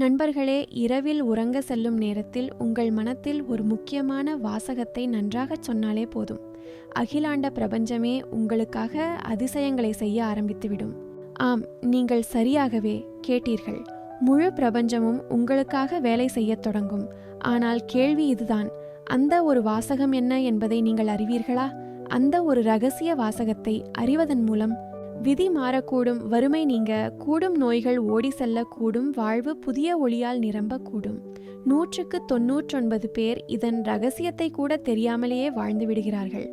நண்பர்களே, இரவில் உறங்க செல்லும் நேரத்தில் உங்கள் மனத்தில் ஒரு முக்கியமான வாசகத்தை நன்றாகச் சொன்னாலே போதும். அகிலாண்ட பிரபஞ்சமே உங்களுக்காக அதிசயங்களை செய்ய ஆரம்பித்துவிடும். ஆம், நீங்கள் சரியாகவே கேட்டீர்கள். முழு பிரபஞ்சமும் உங்களுக்காக வேலை செய்யத் தொடங்கும். ஆனால் கேள்வி இதுதான், அந்த ஒரு வாசகம் என்ன என்பதை நீங்கள் அறிவீர்களா? அந்த ஒரு ரகசிய வாசகத்தை அறிவதன் மூலம் விதி மாறக்கூடும், வறுமை நீங்க கூடும், நோய்கள் ஓடி செல்ல கூடும், வாழ்வு புதிய ஒளியால் நிரம்ப கூடும். 199 பேர் இதன் ரகசியத்தை கூட தெரியாமலேயே வாழ்ந்து விடுகிறார்கள்.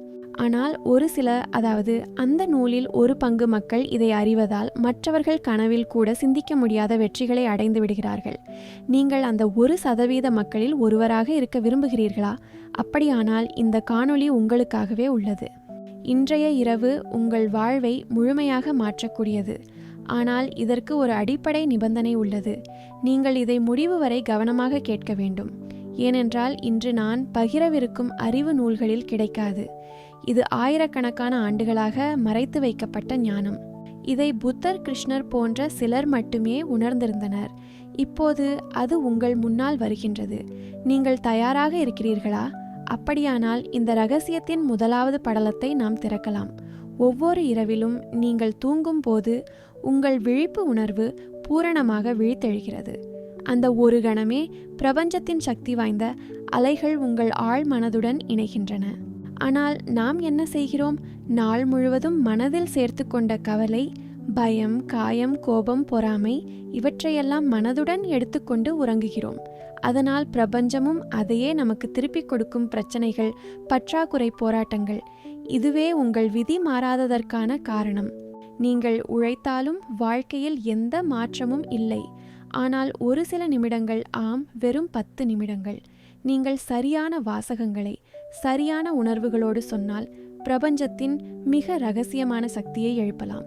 ஆனால் ஒரு சில, அதாவது அந்த நூலில் ஒரு பங்கு மக்கள் இதை அறிவதால் மற்றவர்கள் கனவில் கூட சிந்திக்க முடியாத வெற்றிகளை அடைந்து விடுகிறார்கள். நீங்கள் அந்த 1% மக்களில் ஒருவராக இருக்க விரும்புகிறீர்களா? அப்படியானால் இந்த காணொளி உங்களுக்காகவே உள்ளது. இன்றைய இரவு உங்கள் வாழ்வை முழுமையாக மாற்றக்கூடியது. ஆனால் இதற்கு ஒரு அடிப்படை நிபந்தனை உள்ளது. நீங்கள் இதை முடிவு வரை கவனமாக கேட்க வேண்டும். ஏனென்றால் இன்று நான் பகிரவிருக்கும் அறிவு நூல்களில் கிடைக்காது. இது ஆயிரக்கணக்கான ஆண்டுகளாக மறைத்து வைக்கப்பட்ட ஞானம். இதை புத்தர், கிருஷ்ணர் போன்ற சிலர் மட்டுமே உணர்ந்திருந்தனர். இப்போது அது உங்கள் முன்னால் வருகின்றது. நீங்கள் தயாராக இருக்கிறீர்களா? அப்படியானால் இந்த ரகசியத்தின் முதலாவது படலத்தை நாம் திறக்கலாம். ஒவ்வொரு இரவிலும் நீங்கள் தூங்கும் போது உங்கள் விழிப்பு உணர்வு பூரணமாக விழித்தெழுகிறது. அந்த ஒரு கணமே பிரபஞ்சத்தின் சக்தி வாய்ந்த அலைகள் உங்கள் ஆழ் மனதுடன் இணைகின்றன. ஆனால் நாம் என்ன செய்கிறோம்? நாள் முழுவதும் மனதில் சேர்த்து கொண்ட கவலை, பயம், காயம், கோபம், பொறாமை இவற்றையெல்லாம் மனதுடன் எடுத்துக்கொண்டு உறங்குகிறோம். அதனால் பிரபஞ்சமும் அதையே நமக்கு திருப்பிக் கொடுக்கும். பிரச்சனைகள், பற்றாக்குறை, போராட்டங்கள். இதுவே உங்கள் விதி மாறாததற்கான காரணம். நீங்கள் உழைத்தாலும் வாழ்க்கையில் எந்த மாற்றமும் இல்லை. ஆனால் ஒரு சில நிமிடங்கள், ஆம், வெறும் 10 நிமிடங்கள் நீங்கள் சரியான வாசகங்களை சரியான உணர்வுகளோடு சொன்னால் பிரபஞ்சத்தின் மிக ரகசியமான சக்தியை எழுப்பலாம்.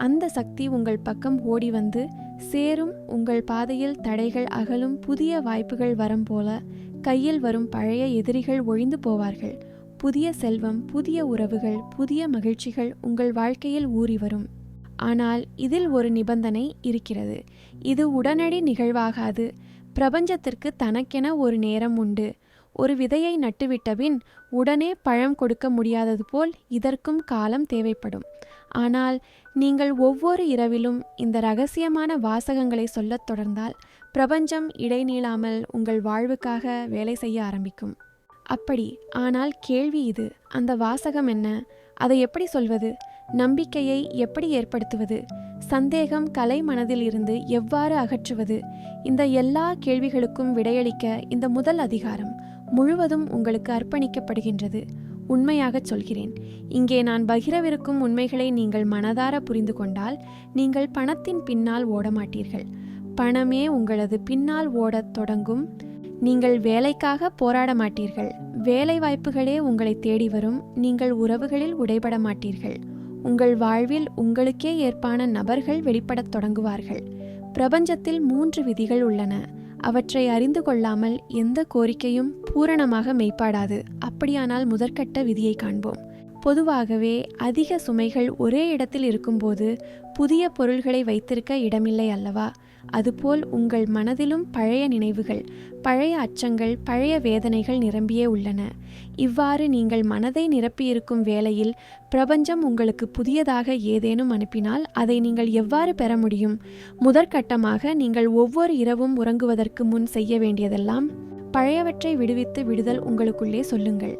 அந்த சக்தி உங்கள் பக்கம் ஓடி வந்து சேரும். உங்கள் பாதையில் தடைகள் அகலும். புதிய வாய்ப்புகள் வரும் போல கையில் வரும். பழைய எதிரிகள் ஒழிந்து போவார்கள். புதிய செல்வம், புதிய உறவுகள், புதிய மகிழ்ச்சிகள் உங்கள் வாழ்க்கையில் ஊறி வரும். ஆனால் இதில் ஒரு நிபந்தனை இருக்கிறது. இது உடனடி நிகழ்வாகாது. பிரபஞ்சத்திற்கு தனக்கென ஒரு நேரம் உண்டு. ஒரு விதையை நட்டுவிட்டபின் உடனே பழம் கொடுக்க முடியாதது போல் இதற்கும் காலம் தேவைப்படும். ஆனால் நீங்கள் ஒவ்வொரு இரவிலும் இந்த ரகசியமான வாசகங்களை சொல்லத் தொடர்ந்தால் பிரபஞ்சம் இடைநீளாமல் உங்கள் வாழ்வுக்காக வேலை செய்ய ஆரம்பிக்கும். அப்படி ஆனால் கேள்வி இது, அந்த வாசகம் என்ன? அதை எப்படி சொல்வது? நம்பிக்கையை எப்படி ஏற்படுத்துவது? சந்தேகம், கலை மனதில் இருந்து எவ்வாறு அகற்றுவது? இந்த எல்லா கேள்விகளுக்கும் விடையளிக்க இந்த முதல் அதிகாரம் முழுவதும் உங்களுக்கு அர்ப்பணிக்கப்படுகின்றது. உண்மையாகச் சொல்கிறேன், இங்கே நான் பகிரவிருக்கும் உண்மைகளை நீங்கள் மனதார புரிந்து கொண்டால் நீங்கள் பணத்தின் பின்னால் ஓடமாட்டீர்கள். பணமே உங்களது பின்னால் ஓடத் தொடங்கும். நீங்கள் வேலைக்காக போராட மாட்டீர்கள். வேலை வாய்ப்புகளே உங்களை தேடி வரும். நீங்கள் உறவுகளில் உடைபட மாட்டீர்கள். உங்கள் வாழ்வில் உங்களுக்கே ஏற்பான நபர்கள் வெளிப்படத் தொடங்குவார்கள். பிரபஞ்சத்தில் 3 விதிகள் உள்ளன. அவற்றை அறிந்து கொள்ளாமல் எந்த கோரிக்கையும் பூரணமாக மெய்ப்பாடாது. அப்படியானால் முதற்கட்ட விதியை காண்போம். பொதுவாகவே அதிக சுமைகள் ஒரே இடத்தில் இருக்கும்போது புதிய பொருள்களை வைத்திருக்க இடமில்லை அல்லவா? அதுபோல் உங்கள் மனதிலும் பழைய நினைவுகள், பழைய அச்சங்கள், பழைய வேதனைகள் நிரம்பியே உள்ளன. இவ்வாறு நீங்கள் மனதை நிரப்பியிருக்கும் வேளையில் பிரபஞ்சம் உங்களுக்கு புதியதாக ஏதேனும் அனுப்பினால் அதை நீங்கள் எவ்வாறு பெற முடியும்? முதற்கட்டமாக நீங்கள் ஒவ்வொரு இரவும் உறங்குவதற்கு முன் செய்ய வேண்டியதெல்லாம் பழையவற்றை விடுவித்து விடுதல். உங்களுக்குள்ளே சொல்லுங்கள்,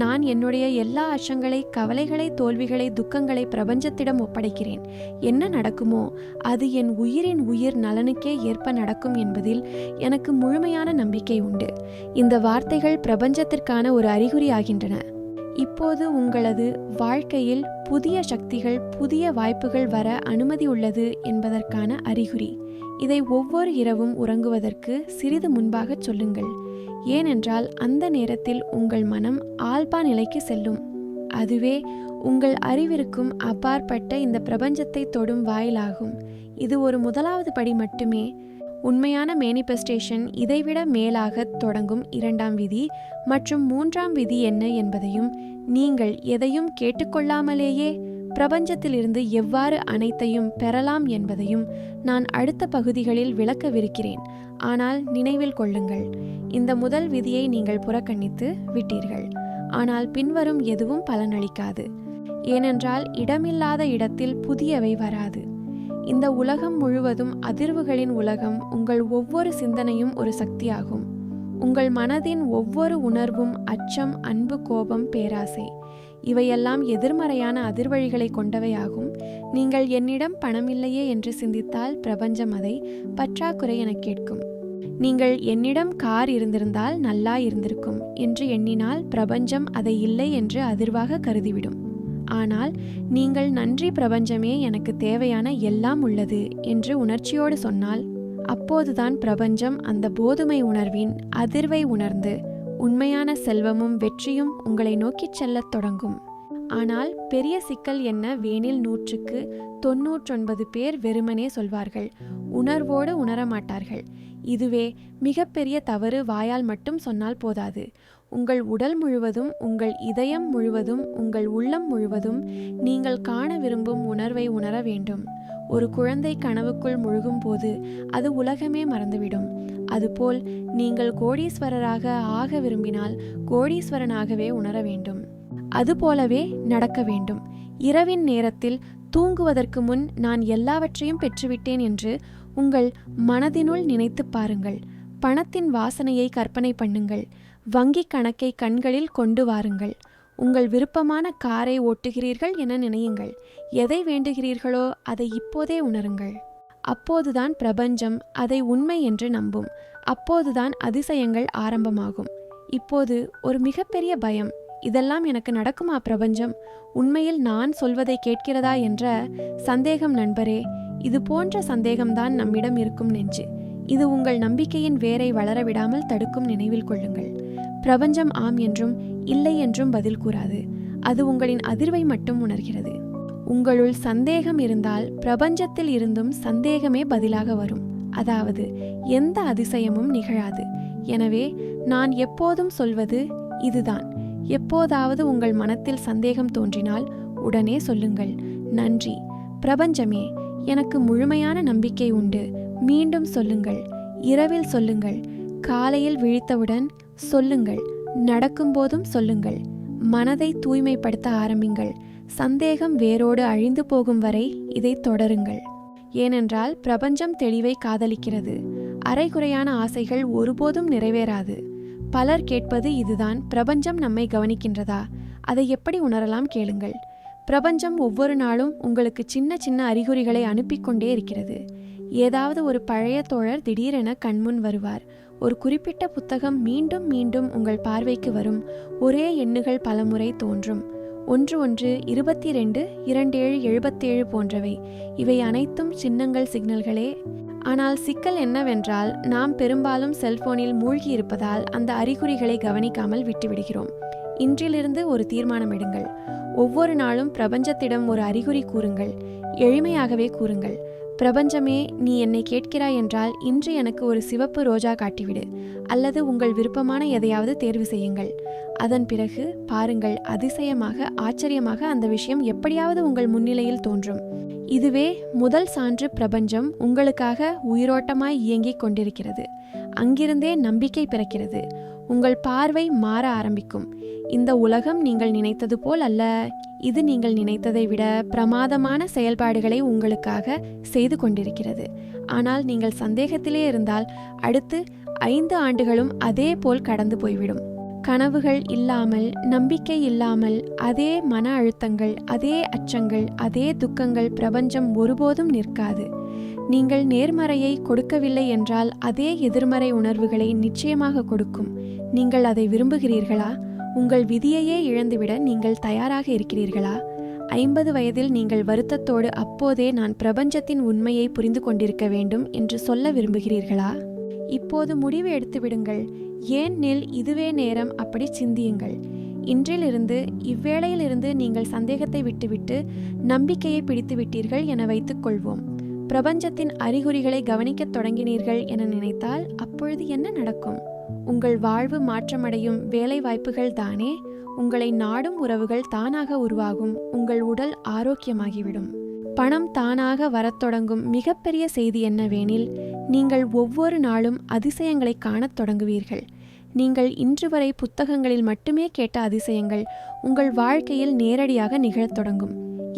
நான் என்னுடைய எல்லா அச்சங்களை, கவலைகளை, தோல்விகளை, துக்கங்களை பிரபஞ்சத்திடம் ஒப்படைக்கிறேன். என்ன நடக்குமோ அது என் உயிரின் உயிர் நலனுக்கே ஏற்ப நடக்கும் என்பதில் எனக்கு முழுமையான நம்பிக்கை உண்டு. இந்த வார்த்தைகள் பிரபஞ்சத்திற்கான ஒரு அறிகுறி ஆகின்றன. இப்போது உங்களது வாழ்க்கையில் புதிய சக்திகள், புதிய வாய்ப்புகள் வர அனுமதி உள்ளது என்பதற்கான அறிகுறி. இதை ஒவ்வொரு இரவும் உறங்குவதற்கு சிறிது முன்பாக சொல்லுங்கள். ஏனென்றால் அந்த நேரத்தில் உங்கள் மனம் ஆல்பா நிலைக்கு செல்லும். அதுவே உங்கள் அறிவிற்கும் அப்பாற்பட்ட இந்த பிரபஞ்சத்தை தொடும் வாயிலாகும். இது ஒரு முதலாவது படி மட்டுமே. உண்மையான மேனிஃபெஸ்டேஷன் இதைவிட மேலாக தொடங்கும் 2ஆம் விதி மற்றும் 3ஆம் விதி என்ன என்பதையும், நீங்கள் எதையும் கேட்டுக்கொள்ளாமலேயே பிரபஞ்சத்திலிருந்து எவ்வாறு அனைத்தையும் பெறலாம் என்பதையும் நான் அடுத்த பகுதிகளில் விளக்கவிருக்கிறேன். ஆனால் நினைவில் கொள்ளுங்கள், இந்த முதல் விதியை நீங்கள் புறக்கணித்து விட்டீர்கள். ஆனால் பின்வரும் எதுவும் பலனளிக்காது. ஏனென்றால் இடமில்லாத இடத்தில் புதியவை வராது. இந்த உலகம் முழுவதும் அதிர்வுகளின் உலகம். உங்கள் ஒவ்வொரு சிந்தனையும் ஒரு சக்தியாகும். உங்கள் மனதின் ஒவ்வொரு உணர்வும் அச்சம், அன்பு, கோபம், பேராசை இவையெல்லாம் எதிர்மறையான அதிர்வழிகளை கொண்டவையாகும். நீங்கள் என்னிடம் பணமில்லையே என்று சிந்தித்தால் பிரபஞ்சம் அதை பற்றாக்குறை என கேட்கும். நீங்கள் என்னிடம் கார் இருந்திருந்தால் நல்லா இருந்திருக்கும் என்று எண்ணினால் பிரபஞ்சம் அதை இல்லை என்று அதிர்வாக கருதிவிடும். ஆனால் நீங்கள் நன்றி பிரபஞ்சமே, எனக்கு தேவையான எல்லாம் உள்ளது என்று உணர்ச்சியோடு சொன்னால் அப்போதுதான் பிரபஞ்சம் அந்த போதுமை உணர்வின் அதிர்வை உணர்ந்து உண்மையான செல்வமும் வெற்றியும் உங்களை நோக்கிச் செல்லத் தொடங்கும். ஆனால் பெரிய சிக்கல் என்ன, வேனில் 100க்கு 99 பேர் வெறுமனே சொல்வார்கள், உணர்வோடு உணரமாட்டார்கள். இதுவே மிகப்பெரிய தவறு. வாயால் மட்டும் சொன்னால் போதாது. உங்கள் உடல் முழுவதும், உங்கள் இதயம் முழுவதும், உங்கள் உள்ளம் முழுவதும் நீங்கள் காண விரும்பும் உணர்வை உணர வேண்டும். ஒரு குழந்தை கனவுக்குள் முழுகும் போது அது உலகமே மறந்துவிடும். அதுபோல் நீங்கள் கோடீஸ்வரராக ஆக விரும்பினால் கோடீஸ்வரனாகவே உணர வேண்டும். அதுபோலவே நடக்க வேண்டும். இரவின் நேரத்தில் தூங்குவதற்கு முன் நான் எல்லாவற்றையும் பெற்றுவிட்டேன் என்று உங்கள் மனதினுள் நினைத்து பாருங்கள். பணத்தின் வாசனையை கற்பனை பண்ணுங்கள். வங்கி கணக்கை கண்களில் கொண்டு வாருங்கள். உங்கள் விருப்பமான காரை ஓட்டுகிறீர்கள் என நினையுங்கள். எதை வேண்டுகிறீர்களோ அதை இப்போதே உணருங்கள். அப்போதுதான் பிரபஞ்சம் அதை உண்மை என்று நம்பும். அப்போதுதான் அதிசயங்கள் ஆரம்பமாகும். இப்போது ஒரு மிகப்பெரிய பயம், இதெல்லாம் எனக்கு நடக்குமா பிரபஞ்சம்? உண்மையில் நான் சொல்வதை கேட்கிறதா என்ற சந்தேகம். நண்பரே, இது போன்ற சந்தேகம்தான் நம்மிடம் இருக்கும் நெஞ்சு. இது உங்கள் நம்பிக்கையின் வேரை வளரவிடாமல் தடுக்கும். நினைவில் கொள்ளுங்கள், பிரபஞ்சம் ஆம் என்றும் இல்லை என்றும் பதில் கூறாது. அது உங்களின் அதிர்வை மட்டும் உணர்கிறது. உங்களுள் சந்தேகம் இருந்தால் பிரபஞ்சத்தில் இருந்தும் சந்தேகமே பதிலாக வரும். அதாவது எந்த அதிசயமும் நிகழாது. எனவே நான் எப்போதும் சொல்வது இதுதான். எப்போதாவது உங்கள் மனத்தில் சந்தேகம் தோன்றினால் உடனே சொல்லுங்கள், நன்றி பிரபஞ்சமே, எனக்கு முழுமையான நம்பிக்கை உண்டு. மீண்டும் சொல்லுங்கள். இரவில் சொல்லுங்கள். காலையில் விழித்தவுடன் சொல்லுங்கள். நடக்கும்போதும் சொல்லுங்கள். மனதை தூய்மைப்படுத்த ஆரம்பிங்கள். சந்தேகம் வேரோடு அழிந்து போகும் வரை இதை தொடருங்கள். ஏனென்றால் பிரபஞ்சம் தெளிவை காதலிக்கிறது. அரைகுறையான ஆசைகள் ஒருபோதும் நிறைவேறாது. பலர் கேட்பது இதுதான், பிரபஞ்சம் நம்மை கவனிக்கின்றதா? அதை எப்படி உணரலாம் கேளுங்கள். பிரபஞ்சம் ஒவ்வொரு நாளும் உங்களுக்கு சின்ன சின்ன அறிகுறிகளை அனுப்பிக்கொண்டே இருக்கிறது. ஏதாவது ஒரு பழைய தோழர் திடீரென கண்முன் வருவார். ஒரு குறிப்பிட்ட புத்தகம் மீண்டும் மீண்டும் உங்கள் பார்வைக்கு வரும். ஒரே எண்ணுகள் பலமுறை தோன்றும். 11, 22, 27, 77 போன்றவை. இவை அனைத்தும் சின்னங்கள், சிக்னல்களே. ஆனால் சிக்கல் என்னவென்றால், நாம் பெரும்பாலும் செல்போனில் மூழ்கி இருப்பதால் அந்த அறிகுறிகளை கவனிக்காமல் விட்டுவிடுகிறோம். இன்றிலிருந்து ஒரு தீர்மானம் எடுங்கள். ஒவ்வொரு நாளும் பிரபஞ்சத்திடம் ஒரு அறிகுறி கூறுங்கள். எளிமையாகவே கூறுங்கள். பிரபஞ்சமே, நீ என்னை கேட்கிறாய் என்றால் இன்று எனக்கு ஒரு சிவப்பு ரோஜா காட்டிவிடு. அல்லது உங்கள் விருப்பமான எதையாவது தேர்வு செய்யுங்கள். அதன் பிறகு பாருங்கள், அதிசயமாக, ஆச்சரியமாக அந்த விஷயம் எப்படியாவது உங்கள் முன்னிலையில் தோன்றும். இதுவே முதல் சான்று. பிரபஞ்சம் உங்களுக்காக உயிரோட்டமாய் இயங்கிக் கொண்டிருக்கிறது. அங்கிருந்தே நம்பிக்கை பிறக்கிறது. உங்கள் பார்வை மாற ஆரம்பிக்கும். இந்த உலகம் நீங்கள் நினைத்தது போல் அல்ல. இது நீங்கள் நினைத்ததை விட பிரமாதமான செயல்பாடுகளை உங்களுக்காக செய்து கொண்டிருக்கிறது. ஆனால் நீங்கள் சந்தேகத்திலே இருந்தால் அடுத்து 5 ஆண்டுகளும் அதே போல் கடந்து போய்விடும். கனவுகள் இல்லாமல், நம்பிக்கை இல்லாமல், அதே மன அழுத்தங்கள், அதே அச்சங்கள், அதே துக்கங்கள் பிரபஞ்சம் ஒருபோதும் நிற்காது. நீங்கள் நேர்மறையை கொடுக்கவில்லை என்றால் அதே எதிர்மறை உணர்வுகளை நிச்சயமாக கொடுக்கும். நீங்கள் அதை விரும்புகிறீர்களா? உங்கள் விதியையே இழந்துவிட நீங்கள் தயாராக இருக்கிறீர்களா? 50 வயதில் நீங்கள் வருத்தத்தோடு அப்போதே நான் பிரபஞ்சத்தின் உண்மையை புரிந்து கொண்டிருக்க வேண்டும் என்று சொல்ல விரும்புகிறீர்களா? இப்போது முடிவு எடுத்துவிடுங்கள். ஏன் நில், இதுவே நேரம். அப்படி சிந்தியுங்கள். இன்றிலிருந்து, இவ்வேளையிலிருந்து நீங்கள் சந்தேகத்தை விட்டுவிட்டு நம்பிக்கையை பிடித்து விட்டீர்கள் என வைத்துக் கொள்வோம். பிரபஞ்சத்தின் அறிகுறிகளை கவனிக்கத் தொடங்கினீர்கள் என நினைத்தால் அப்பொழுது என்ன நடக்கும்? உங்கள் வாழ்வு மாற்றமடையும். வேலை வாய்ப்புகள் தானே, உங்களை நாடும் உறவுகள் தானாக உருவாகும். உங்கள் உடல் ஆரோக்கியமாகிவிடும். பணம் தானாக வரத் தொடங்கும் மிகப்பெரிய செய்தி என்னவெனில், நீங்கள் ஒவ்வொரு நாளும் அதிசயங்களை காணத் தொடங்குவீர்கள். நீங்கள் இன்று வரை புத்தகங்களில் மட்டுமே கேட்ட அதிசயங்கள் உங்கள் வாழ்க்கையில் நேரடியாக நிகழத் தொடங்கும்.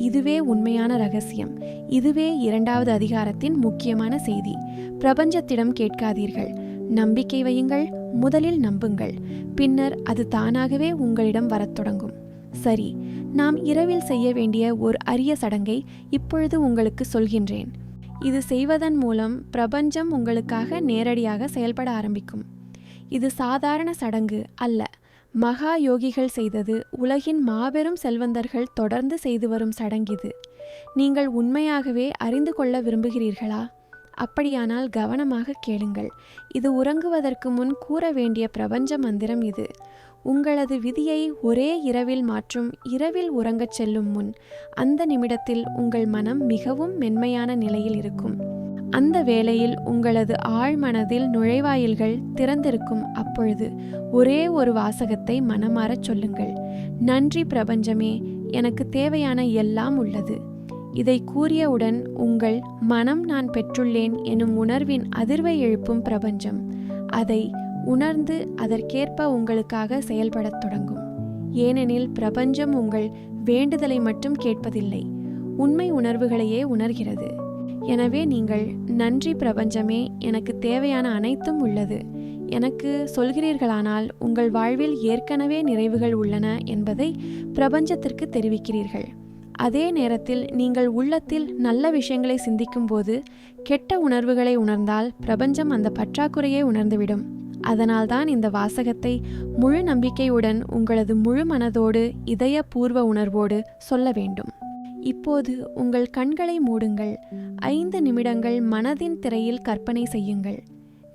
இதுவே உண்மையான ரகசியம். இதுவே 2வது அதிகாரத்தின் முக்கியமான செய்தி. பிரபஞ்சத்திடம் கேட்காதீர்கள், நம்பிக்கை வையுங்கள். முதலில் நம்புங்கள், பின்னர் அது தானாகவே உங்களிடம் வரத் தொடங்கும். சரி, நாம் இரவில் செய்ய வேண்டிய ஒரு அரிய சடங்கை இப்பொழுது உங்களுக்கு சொல்கின்றேன். இது செய்வதன் மூலம் பிரபஞ்சம் உங்களுக்காக நேரடியாக செயல்பட ஆரம்பிக்கும். இது சாதாரண சடங்கு அல்ல. மகா யோகிகள் செய்தது, உலகின் மாபெரும் செல்வந்தர்கள் தொடர்ந்து செய்து வரும் சடங்கிது. நீங்கள் உண்மையாகவே அறிந்து கொள்ள விரும்புகிறீர்களா? அப்படியானால் கவனமாக கேளுங்கள். இது உறங்குவதற்கு முன் கூற வேண்டிய பிரபஞ்ச மந்திரம் இது. உங்களது விதியை ஒரே இரவில் மாற்றும். இரவில் உறங்கச் செல்லும் முன் அந்த நிமிடத்தில் உங்கள் மனம் மிகவும் மென்மையான நிலையில் இருக்கும். அந்த வேளையில் உங்களது ஆழ்மனதில் நுழைவாயில்கள் திறந்திருக்கும். அப்பொழுது ஒரே ஒரு வாசகத்தை மனமாறச் சொல்லுங்கள். நன்றி பிரபஞ்சமே, எனக்கு தேவையான எல்லாம் உள்ளது. இதை கூறியவுடன் உங்கள் மனம் நான் பெற்றுள்ளேன் எனும் உணர்வின் அதிர்வை எழுப்பும் பிரபஞ்சம். அதை உணர்ந்து அதற்கேற்ப உங்களுக்காக செயல்படத் தொடங்கும். ஏனெனில் பிரபஞ்சம் உங்கள் வேண்டுதலை மட்டும் கேட்பதில்லை, உண்மை உணர்வுகளையே உணர்கிறது. எனவே நீங்கள் நன்றி பிரபஞ்சமே, எனக்கு தேவையான அனைத்தும் உள்ளது எனக்கு சொல்கிறீர்களானால் உங்கள் வாழ்வில் ஏற்கனவே நிறைவுகள் உள்ளன என்பதை பிரபஞ்சத்திற்கு தெரிவிக்கிறீர்கள். அதே நேரத்தில் நீங்கள் உள்ளத்தில் நல்ல விஷயங்களை சிந்திக்கும் போது கெட்ட உணர்வுகளை உணர்ந்தால் பிரபஞ்சம் அந்த பற்றாக்குறையை உணர்ந்துவிடும். அதனால்தான் இந்த வாசகத்தை முழு நம்பிக்கையுடன் உங்களது முழு மனதோடு இதயபூர்வ உணர்வோடு சொல்ல வேண்டும். இப்போது உங்கள் கண்களை மூடுங்கள். 5 நிமிடங்கள் மனதின் திரையில் கற்பனை செய்யுங்கள்.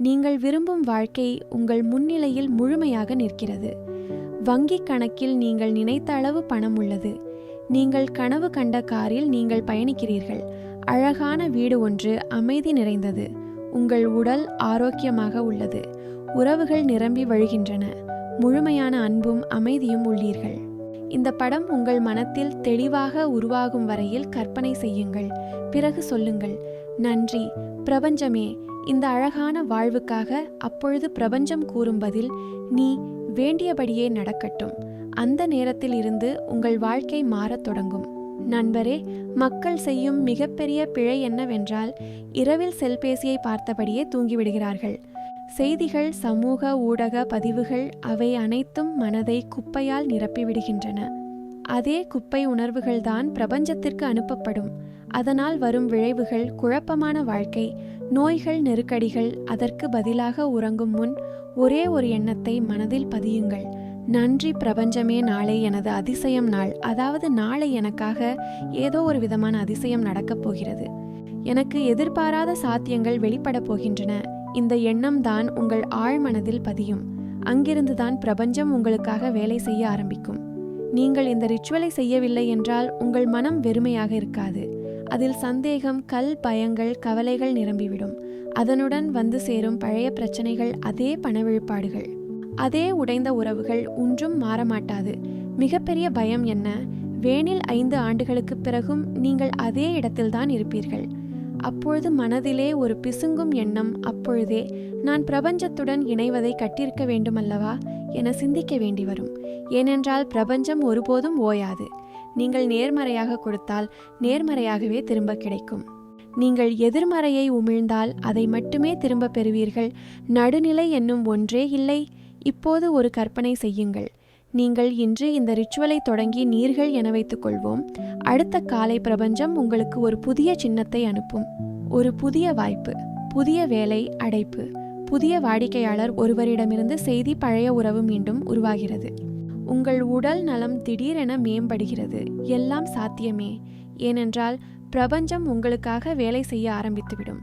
நீங்கள் விரும்பும் வாழ்க்கை உங்கள் முன்னிலையில் முழுமையாக நிற்கிறது. வங்கிக் கணக்கில் நீங்கள் நினைத்த அளவு பணம் உள்ளது. நீங்கள் கனவு கண்ட காரில் நீங்கள் பயணிக்கிறீர்கள். அழகான வீடு ஒன்று அமைதி நிறைந்தது. உங்கள் உடல் ஆரோக்கியமாக உள்ளது. உறவுகள் நிரம்பி வழிகின்றன. முழுமையான அன்பும் அமைதியும் உள்ளீர்கள். இந்த படம் உங்கள் மனத்தில் தெளிவாக உருவாகும் வரையில் கற்பனை செய்யுங்கள். பிறகு சொல்லுங்கள், நன்றி பிரபஞ்சமே இந்த அழகான வாழ்வுக்காக. அப்பொழுது பிரபஞ்சம் கூறும் பதில், நீ வேண்டியபடியே நடக்கட்டும். அந்த நேரத்தில் இருந்து உங்கள் வாழ்க்கை மாறத் தொடங்கும். நண்பரே, மக்கள் செய்யும் மிகப்பெரிய பிழை என்னவென்றால் இரவில் செல்பேசியை பார்த்தபடியே தூங்கிவிடுகிறார்கள். செய்திகள், சமூக ஊடக பதிவுகள், அவை அனைத்தும் மனதை குப்பையால் நிரப்பிவிடுகின்றன. அதே குப்பை உணர்வுகள்தான் பிரபஞ்சத்திற்கு அனுப்பப்படும். அதனால் வரும் விளைவுகள் குழப்பமான வாழ்க்கை, நோய்கள், நெருக்கடிகள். அதற்கு பதிலாக உறங்கும் முன் ஒரே ஒரு எண்ணத்தை மனதில் பதியுங்கள். நன்றி பிரபஞ்சமே, நாளை எனது அதிசயம் நாள். அதாவது நாளை எனக்காக ஏதோ ஒரு விதமான அதிசயம் நடக்கப் போகிறது. எனக்கு எதிர்பாராத சாத்தியங்கள் வெளிப்படப் போகின்றன. இந்த எண்ணம் தான் உங்கள் ஆழ்மனதில் பதியும். அங்கிருந்துதான் பிரபஞ்சம் உங்களுக்காக வேலை செய்ய ஆரம்பிக்கும். நீங்கள் இந்த ரிச்சுவலை செய்யவில்லை என்றால் உங்கள் மனம் வெறுமையாக இருக்காது. அதில் சந்தேகம், கல் பயங்கள், கவலைகள் நிரம்பிவிடும். அதனுடன் வந்து சேரும் பழைய பிரச்சனைகள், அதே பணவிழுப்பாடுகள், அதே உடைந்த உறவுகள். ஒன்றும் மாறமாட்டாது. மிகப்பெரிய பயம் என்ன? வேனில் 5 ஆண்டுகளுக்கு பிறகும் நீங்கள் அதே இடத்தில்தான் இருப்பீர்கள். அப்பொழுது மனதிலே ஒரு பிசுங்கும் எண்ணம். அப்பொழுதே நான் பிரபஞ்சத்துடன் இணைவதை கட்டிருக்க வேண்டுமல்லவா என சிந்திக்க வேண்டி வரும். ஏனென்றால் பிரபஞ்சம் ஒருபோதும் ஓயாது. நீங்கள் நேர்மறையாக கொடுத்தால் நேர்மறையாகவே திரும்ப கிடைக்கும். நீங்கள் எதிர்மறையை உமிழ்ந்தால் அதை மட்டுமே திரும்ப பெறுவீர்கள். நடுநிலை என்னும் ஒன்றே இல்லை. இப்போது ஒரு கற்பனை செய்யுங்கள். நீங்கள் இன்று இந்த ரிச்சுவலை தொடங்கி நீர்கள் என வைத்துக் கொள்வோம். அடுத்த காலை பிரபஞ்சம் உங்களுக்கு ஒரு புதிய சின்னத்தை அனுப்பும். ஒரு புதிய வாய்ப்பு, புதிய வேலை அடைப்பு, புதிய வாடிக்கையாளர் ஒருவரிடமிருந்து செய்தி. பழைய உறவு மீண்டும் உருவாகிறது. உங்கள் உடல் நலம் திடீரென மேம்படுகிறது. எல்லாம் சாத்தியமே. ஏனென்றால் பிரபஞ்சம் உங்களுக்காக வேலை செய்ய ஆரம்பித்துவிடும்.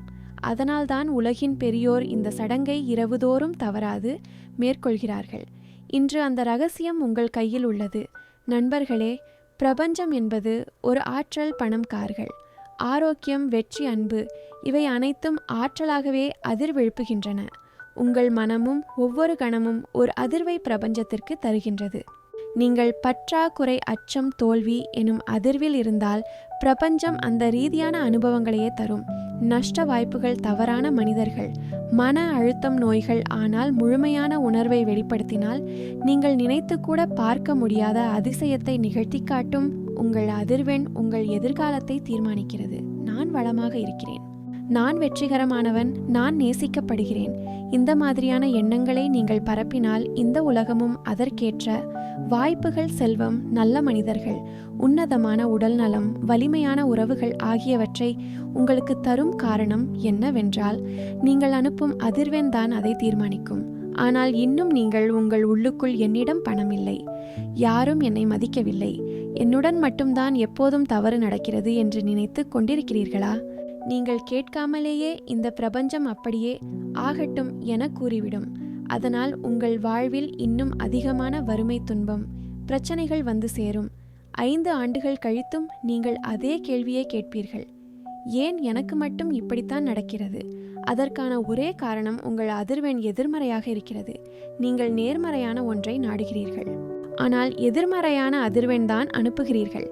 அதனால்தான் உலகின் பெரியோர் இந்த சடங்கை இரவுதோறும் தவறாது மேற்கொள்கிறார்கள். இன்று அந்த ரகசியம் உங்கள் கையில் உள்ளது. நண்பர்களே, பிரபஞ்சம் என்பது ஒரு ஆற்றல். பணம், கார்கள், ஆரோக்கியம், வெற்றி, அன்பு, இவை அனைத்தும் ஆற்றலாகவே அதிர்வெழுப்புகின்றன. உங்கள் மனமும் ஒவ்வொரு கணமும் ஒரு அதிர்வை பிரபஞ்சத்திற்கு தருகின்றது. நீங்கள் பற்றாக்குறை, அச்சம், தோல்வி எனும் அதிர்வில் இருந்தால் பிரபஞ்சம் அந்த ரீதியான அனுபவங்களையே தரும். நஷ்ட வாய்ப்புகள், தவறான மனிதர்கள், மன அழுத்தம், நோய்கள், ஆனால் முழுமையான உணர்வை வெளிப்படுத்தினால் நீங்கள் நினைத்து கூட பார்க்க முடியாத அதிசயத்தை நிகழ்த்தி காட்டும். உங்கள் அதிர்வெண் உங்கள் எதிர்காலத்தை தீர்மானிக்கிறது. நான் வளமாக இருக்கிறேன், நான் வெற்றிகரமானவன், நான் நேசிக்கப்படுகிறேன். இந்த மாதிரியான எண்ணங்களை நீங்கள் பரப்பினால் இந்த உலகமும் அதற்கேற்ற வாய்ப்புகள், செல்வம், நல்ல மனிதர்கள், உன்னதமான உடல் நலம், வலிமையான உறவுகள் ஆகியவற்றை உங்களுக்கு தரும். காரணம் என்னவென்றால் நீங்கள் அனுப்பும் அதிர்வெண் தான் அதை தீர்மானிக்கும். ஆனால் இன்னும் நீங்கள் உங்கள் உள்ளுக்குள் என்னிடம் பணம் இல்லை, யாரும் என்னை மதிக்கவில்லை, என்னுடன் மட்டும்தான் எப்போதும் தவறு நடக்கிறது என்று நினைத்து கொண்டிருக்கிறீர்களா? நீங்கள் கேட்காமலேயே இந்த பிரபஞ்சம் அப்படியே ஆகட்டும் என கூறிவிடும். அதனால் உங்கள் வாழ்வில் இன்னும் அதிகமான வறுமை, துன்பம், பிரச்சனைகள் வந்து சேரும். 5 ஆண்டுகள் கழித்தும் நீங்கள் அதே கேள்வியை கேட்பீர்கள், ஏன் எனக்கு மட்டும் இப்படித்தான் நடக்கிறது? அதற்கான ஒரே காரணம் உங்கள் அதிர்வெண் எதிர்மறையாக இருக்கிறது. நீங்கள் நேர்மறையான ஒன்றை நாடுகிறீர்கள், ஆனால் எதிர்மறையான அதிர்வெண் தான் அனுப்புகிறீர்கள்.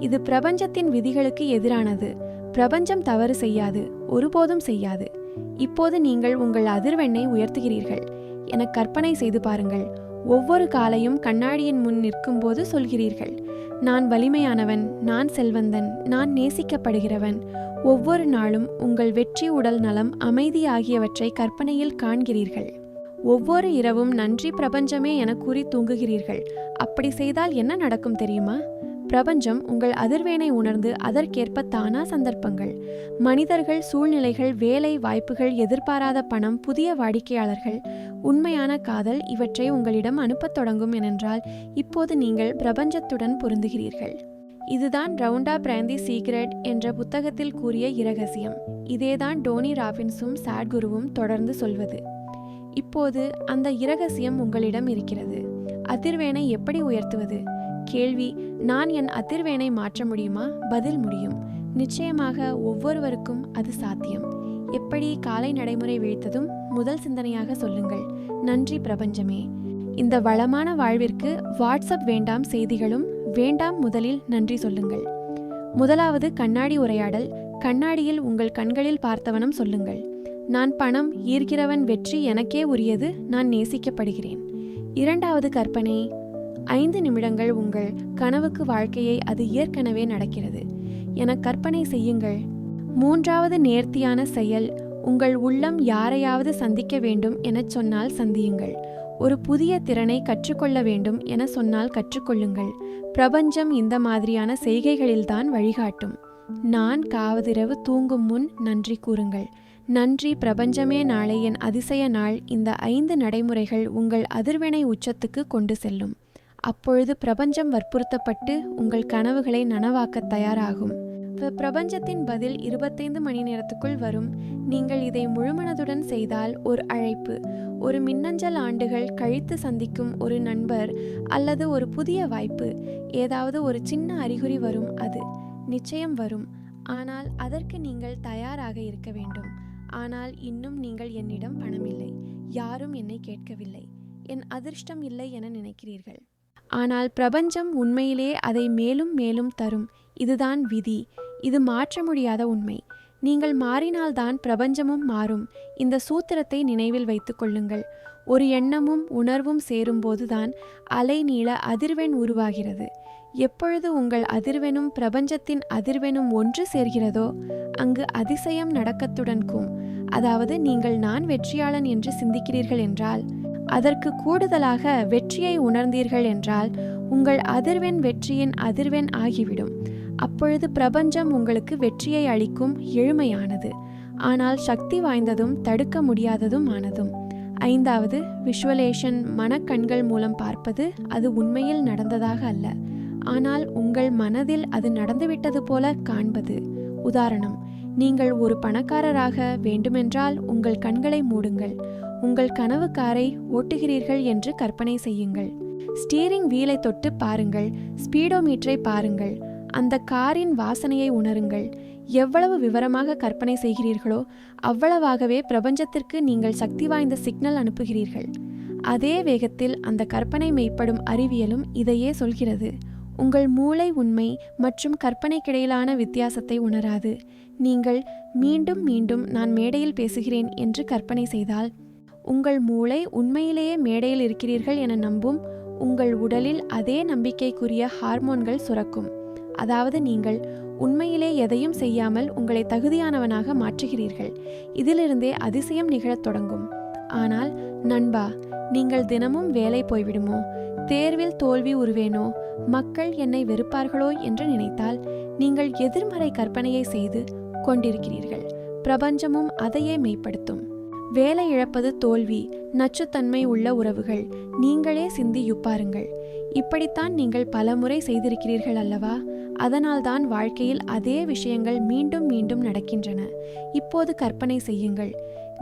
இது பிரபஞ்சத்தின் விதிகளுக்கு எதிரானது. பிரபஞ்சம் தவறு செய்யாது, ஒருபோதும் செய்யாது. இப்போது நீங்கள் உங்கள் அதிர்வெண்ணை உயர்த்துகிறீர்கள் என கற்பனை செய்து பாருங்கள். ஒவ்வொரு காலையும் கண்ணாடியின் முன் நிற்கும்போது சொல்கிறீர்கள், நான் வலிமையானவன், நான் செல்வந்தன், நான் நேசிக்கப்படுகிறவன். ஒவ்வொரு நாளும் உங்கள் வெற்றி, உடல் நலம், அமைதி ஆகியவற்றை கற்பனையில் காண்கிறீர்கள். ஒவ்வொரு இரவும் நன்றி பிரபஞ்சமே என கூறி தூங்குகிறீர்கள். அப்படி செய்தால் என்ன நடக்கும் தெரியுமா? பிரபஞ்சம் உங்கள் அதிர்வேனை உணர்ந்து அதற்கேற்ப தானா சந்தர்ப்பங்கள், மனிதர்கள், சூழ்நிலைகள், வேலை வாய்ப்புகள், எதிர்பாராத பணம், புதிய வாடிக்கையாளர்கள், உண்மையான காதல் இவற்றை உங்களிடம் அனுப்பத் தொடங்கும். ஏனென்றால் இப்போது நீங்கள் பிரபஞ்சத்துடன் பொருந்துகிறீர்கள். இதுதான் ரவுண்டா பிராந்தி சீக்ரெட் என்ற புத்தகத்தில் கூறிய இரகசியம். இதேதான் டோனி ராபின்ஸும் சாட்குருவும் தொடர்ந்து சொல்வது. இப்போது அந்த இரகசியம் உங்களிடம் இருக்கிறது. அதிர்வேனை எப்படி உயர்த்துவது? கேள்வி: நான் என் அதிர்வேனை மாற்ற முடியுமா? பதில்: முடியும். நிச்சயமாக ஒவ்வொருவருக்கும் அது சாத்தியம். எப்படி? காலை நடைமுறை விழித்ததும் முதல் சிந்தனையாக சொல்லுங்கள், நன்றி பிரபஞ்சமே. இந்த வளமான வாழ்விற்கு வாட்ஸ்அப் வேண்டாம், செய்திகளும் வேண்டாம். முதலில் நன்றி சொல்லுங்கள். முதலாவது கண்ணாடி உரையாடல். கண்ணாடியில் உங்கள் கண்களில் பார்த்தவனம் சொல்லுங்கள், நான் பணம் ஈர்க்கிறவன், வெற்றி எனக்கே உரியது, நான் நேசிக்கப்படுகிறேன். இரண்டாவது கற்பனை. 5 நிமிடங்கள் உங்கள் கனவுக்கு வாழ்க்கையை அது ஏற்கனவே நடக்கிறது என கற்பனை செய்யுங்கள். மூன்றாவது நேர்த்தியான செயல். உங்கள் உள்ளம் யாரையாவது சந்திக்க வேண்டும் என சொன்னால் சந்தியுங்கள். ஒரு புதிய திறனை கற்றுக்கொள்ள வேண்டும் என சொன்னால் கற்றுக்கொள்ளுங்கள். பிரபஞ்சம் இந்த மாதிரியான செய்கைகளில்தான் வழிகாட்டும். நான் காவதிரவு தூங்கும் முன் நன்றி கூறுங்கள். நன்றி பிரபஞ்சமே, நாளை என் அதிசய நாள். இந்த 5 நடைமுறைகள் உங்கள் அதிர்வெனை உச்சத்துக்கு கொண்டு செல்லும். அப்பொழுது பிரபஞ்சம் வற்புறுத்தப்பட்டு உங்கள் கனவுகளை நனவாக்க தயாராகும். பிரபஞ்சத்தின் பதில் 25 மணி நேரத்துக்குள் வரும். நீங்கள் இதை முழுமனதுடன் செய்தால் ஒரு அழைப்பு, ஒரு மின்னஞ்சல், ஆண்டுகள் கழித்து சந்திக்கும் ஒரு நண்பர் அல்லது ஒரு புதிய வாய்ப்பு, ஏதாவது ஒரு சின்ன அறிகுறி வரும். அது நிச்சயம் வரும். ஆனால் அதற்கு நீங்கள் தயாராக இருக்க வேண்டும். ஆனால் இன்னும் நீங்கள் என்னிடம் பணம் இல்லை, யாரும் என்னை கேட்கவில்லை, என் அதிர்ஷ்டம் இல்லை என நினைக்கிறீர்கள். ஆனால் பிரபஞ்சம் உண்மையிலே அதை மேலும் மேலும் தரும். இதுதான் விதி. இது மாற்ற முடியாத உண்மை. நீங்கள் மாறினால்தான் பிரபஞ்சமும் மாறும். இந்த சூத்திரத்தை நினைவில் வைத்துக் கொள்ளுங்கள். ஒரு எண்ணமும் உணர்வும் சேரும்போதுதான் அலைநீள அதிர்வெண் உருவாகிறது. எப்பொழுது உங்கள் அதிர்வெனும் பிரபஞ்சத்தின் அதிர்வெனும் ஒன்று சேர்கிறதோ அங்கு அதிசயம் நடக்கத்துடன்கும். அதாவது நீங்கள் நான் வெற்றியாளன் என்று சிந்திக்கிறீர்கள் என்றால், அதற்கு கூடுதலாக வெற்றியை உணர்ந்தீர்கள் என்றால், உங்கள் அதிர்வெண் வெற்றியின் அதிர்வெண் ஆகிவிடும். அப்பொழுது பிரபஞ்சம் உங்களுக்கு வெற்றியை அளிக்கும். எளிமையானது, ஆனால் சக்தி வாய்ந்ததும் தடுக்க முடியாததும் ஆனதும். 5வது விஷுவலேஷன். மனக்கண்கள் மூலம் பார்ப்பது. அது உண்மையில் நடந்ததாக அல்ல, ஆனால் உங்கள் மனதில் அது நடந்துவிட்டது போல காண்பது. உதாரணம்: நீங்கள் ஒரு பணக்காரராக வேண்டுமென்றால் உங்கள் கண்களை மூடுங்கள். உங்கள் கனவு காரை ஓட்டுகிறீர்கள் என்று கற்பனை செய்யுங்கள். ஸ்டீரிங் வீலை தொட்டு பாருங்கள். ஸ்பீடோமீட்டரை பாருங்கள். அந்த காரின் வாசனையை உணருங்கள். எவ்வளவு விவரமாக கற்பனை செய்கிறீர்களோ அவ்வளவாகவே பிரபஞ்சத்திற்கு நீங்கள் சக்தி வாய்ந்த சிக்னல் அனுப்புகிறீர்கள். அதே வேகத்தில் அந்த கற்பனை மெய்ப்படும் அறிவியலும் இதையே சொல்கிறது. உங்கள் மூளை உண்மை மற்றும் கற்பனைக்கிடையிலான வித்தியாசத்தை உணராது. நீங்கள் மீண்டும் மீண்டும் நான் மேடையில் பேசுகிறேன் என்று கற்பனை செய்தால் உங்கள் மூளை உண்மையிலேயே மேடையில் இருக்கிறீர்கள் என நம்பும். உங்கள் உடலில் அதே நம்பிக்கைக்குரிய ஹார்மோன்கள் சுரக்கும். அதாவது நீங்கள் உண்மையிலே எதையும் செய்யாமல் உங்களை தகுதியானவனாக மாற்றுகிறீர்கள். இதிலிருந்தே அதிசயம் நிகழத் தொடங்கும். ஆனால் நண்பா, நீங்கள் தினமும் வேலை போய்விடுமோ, தேர்வில் தோல்வி உருவேனோ, மக்கள் என்னை வெறுப்பார்களோ என்று நினைத்தால் நீங்கள் எதிர்மறை கற்பனையை செய்து கொண்டிருக்கிறீர்கள். பிரபஞ்சமும் அதையே மெய்ப்படுத்தும். வேலை இழப்பது தோல்வி, நச்சுத்தன்மை உள்ள உறவுகள். நீங்களே சிந்தியுப்பாருங்கள். இப்படித்தான் நீங்கள் பலமுறை செய்திருக்கிறீர்கள் அல்லவா? அதனால்தான் வாழ்க்கையில் அதே விஷயங்கள் மீண்டும் மீண்டும் நடக்கின்றன. இப்போது கற்பனை செய்யுங்கள்.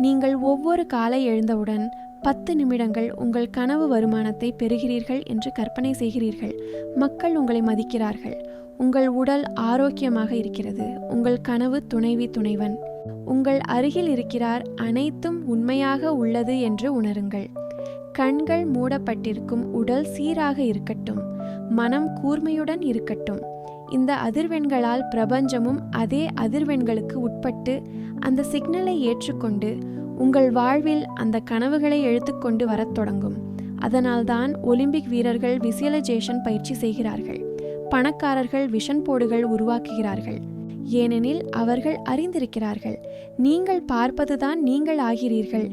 நீங்கள் ஒவ்வொரு காலை எழுந்தவுடன் 10 நிமிடங்கள் உங்கள் கனவு வருமானத்தை பெறுகிறீர்கள் என்று கற்பனை செய்கிறீர்கள். மக்கள் உங்களை மதிக்கிறார்கள். உங்கள் உடல் ஆரோக்கியமாக இருக்கிறது. உங்கள் கனவு துணைவி துணைவன் உங்கள் அருகில் இருக்கிறார். அனைத்தும் உண்மையாக உள்ளது என்று உணருங்கள். கண்கள் மூடப்பட்டிருக்கும். உடல் சீராக இருக்கட்டும். மனம் கூர்மையுடன் இருக்கட்டும். இந்த அதிர்வெண்களால் பிரபஞ்சமும் அதே அதிர்வெண்களுக்கு உட்பட்டு அந்த சிக்னலை ஏற்றுக்கொண்டு உங்கள் வாழ்வில் அந்த கனவுகளை எழுத்துக்கொண்டு வரத் தொடங்கும். அதனால்தான் ஒலிம்பிக் வீரர்கள் விசுவலைசேஷன் பயிற்சி செய்கிறார்கள். பணக்காரர்கள் விஷன் போர்டுகள் உருவாக்குகிறார்கள். ஏனெனில் அவர்கள் அறிந்திருக்கிறார்கள், நீங்கள் பார்ப்பதுதான் நீங்கள் ஆகிறீர்கள்.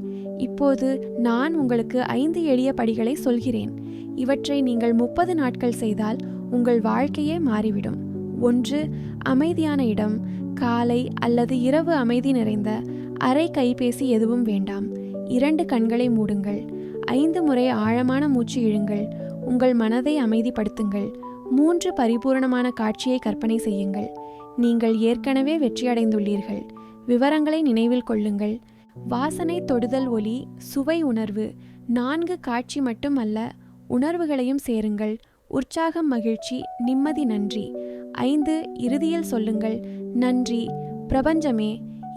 இப்போது நான் உங்களுக்கு 5 எளிய படிகளை சொல்கிறேன். இவற்றை நீங்கள் 30 நாட்கள் செய்தால் உங்கள் வாழ்க்கையே மாறிவிடும். 1. அமைதியான இடம். காலை அல்லது இரவு அமைதி நிறைந்த அரை கைபேசி எதுவும் வேண்டாம். 2 கண்களை மூடுங்கள். 5 முறை ஆழமான மூச்சு இழுங்கள். உங்கள் மனதை அமைதிப்படுத்துங்கள். 3 பரிபூரணமான காட்சியை கற்பனை செய்யுங்கள். நீங்கள் ஏற்கனவே வெற்றியடைந்துள்ளீர்கள். விவரங்களை நினைவில் கொள்ளுங்கள். வாசனை, தொடுதல், ஒலி, சுவை, உணர்வு. 4 காட்சி மட்டும் அல்ல, உணர்வுகளையும் சேருங்கள். உற்சாகம், மகிழ்ச்சி, நிம்மதி, நன்றி. 5 இறுதியில் சொல்லுங்கள், நன்றி பிரபஞ்சமே,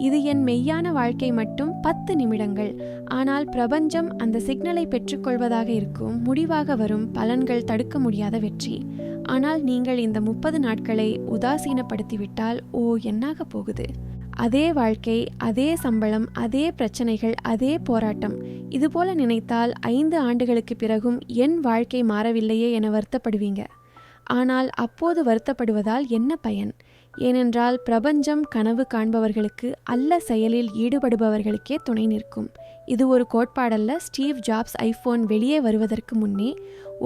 இது என் மெய்யான வாழ்க்கை. மட்டும் 10 நிமிடங்கள். ஆனால் பிரபஞ்சம் அந்த சிக்னலை பெற்றுக்கொள்வதாக இருக்கும். முடிவாக வரும் பலன்கள் தடுக்க முடியாத வெற்றி. ஆனால் நீங்கள் இந்த 30 நாட்களை உதாசீனப்படுத்திவிட்டால் என்னாக போகுது? அதே வாழ்க்கை, அதே சம்பளம், அதே பிரச்சனைகள், அதே போராட்டம். இதுபோல நினைத்தால் 5 ஆண்டுகளுக்கு பிறகும் என் வாழ்க்கை மாறவில்லையே என வருத்தப்படுவீங்க. ஆனால் அப்போது வருத்தப்படுவதால் என்ன பயன்? ஏனென்றால் பிரபஞ்சம் கனவு காண்பவர்களுக்கு அல்ல, செயலில் ஈடுபடுபவர்களுக்கே துணை நிற்கும். இது ஒரு கோட்பாடல்ல. ஸ்டீவ் ஜாப்ஸ் ஐபோன் வெளியே வருவதற்கு முன்னே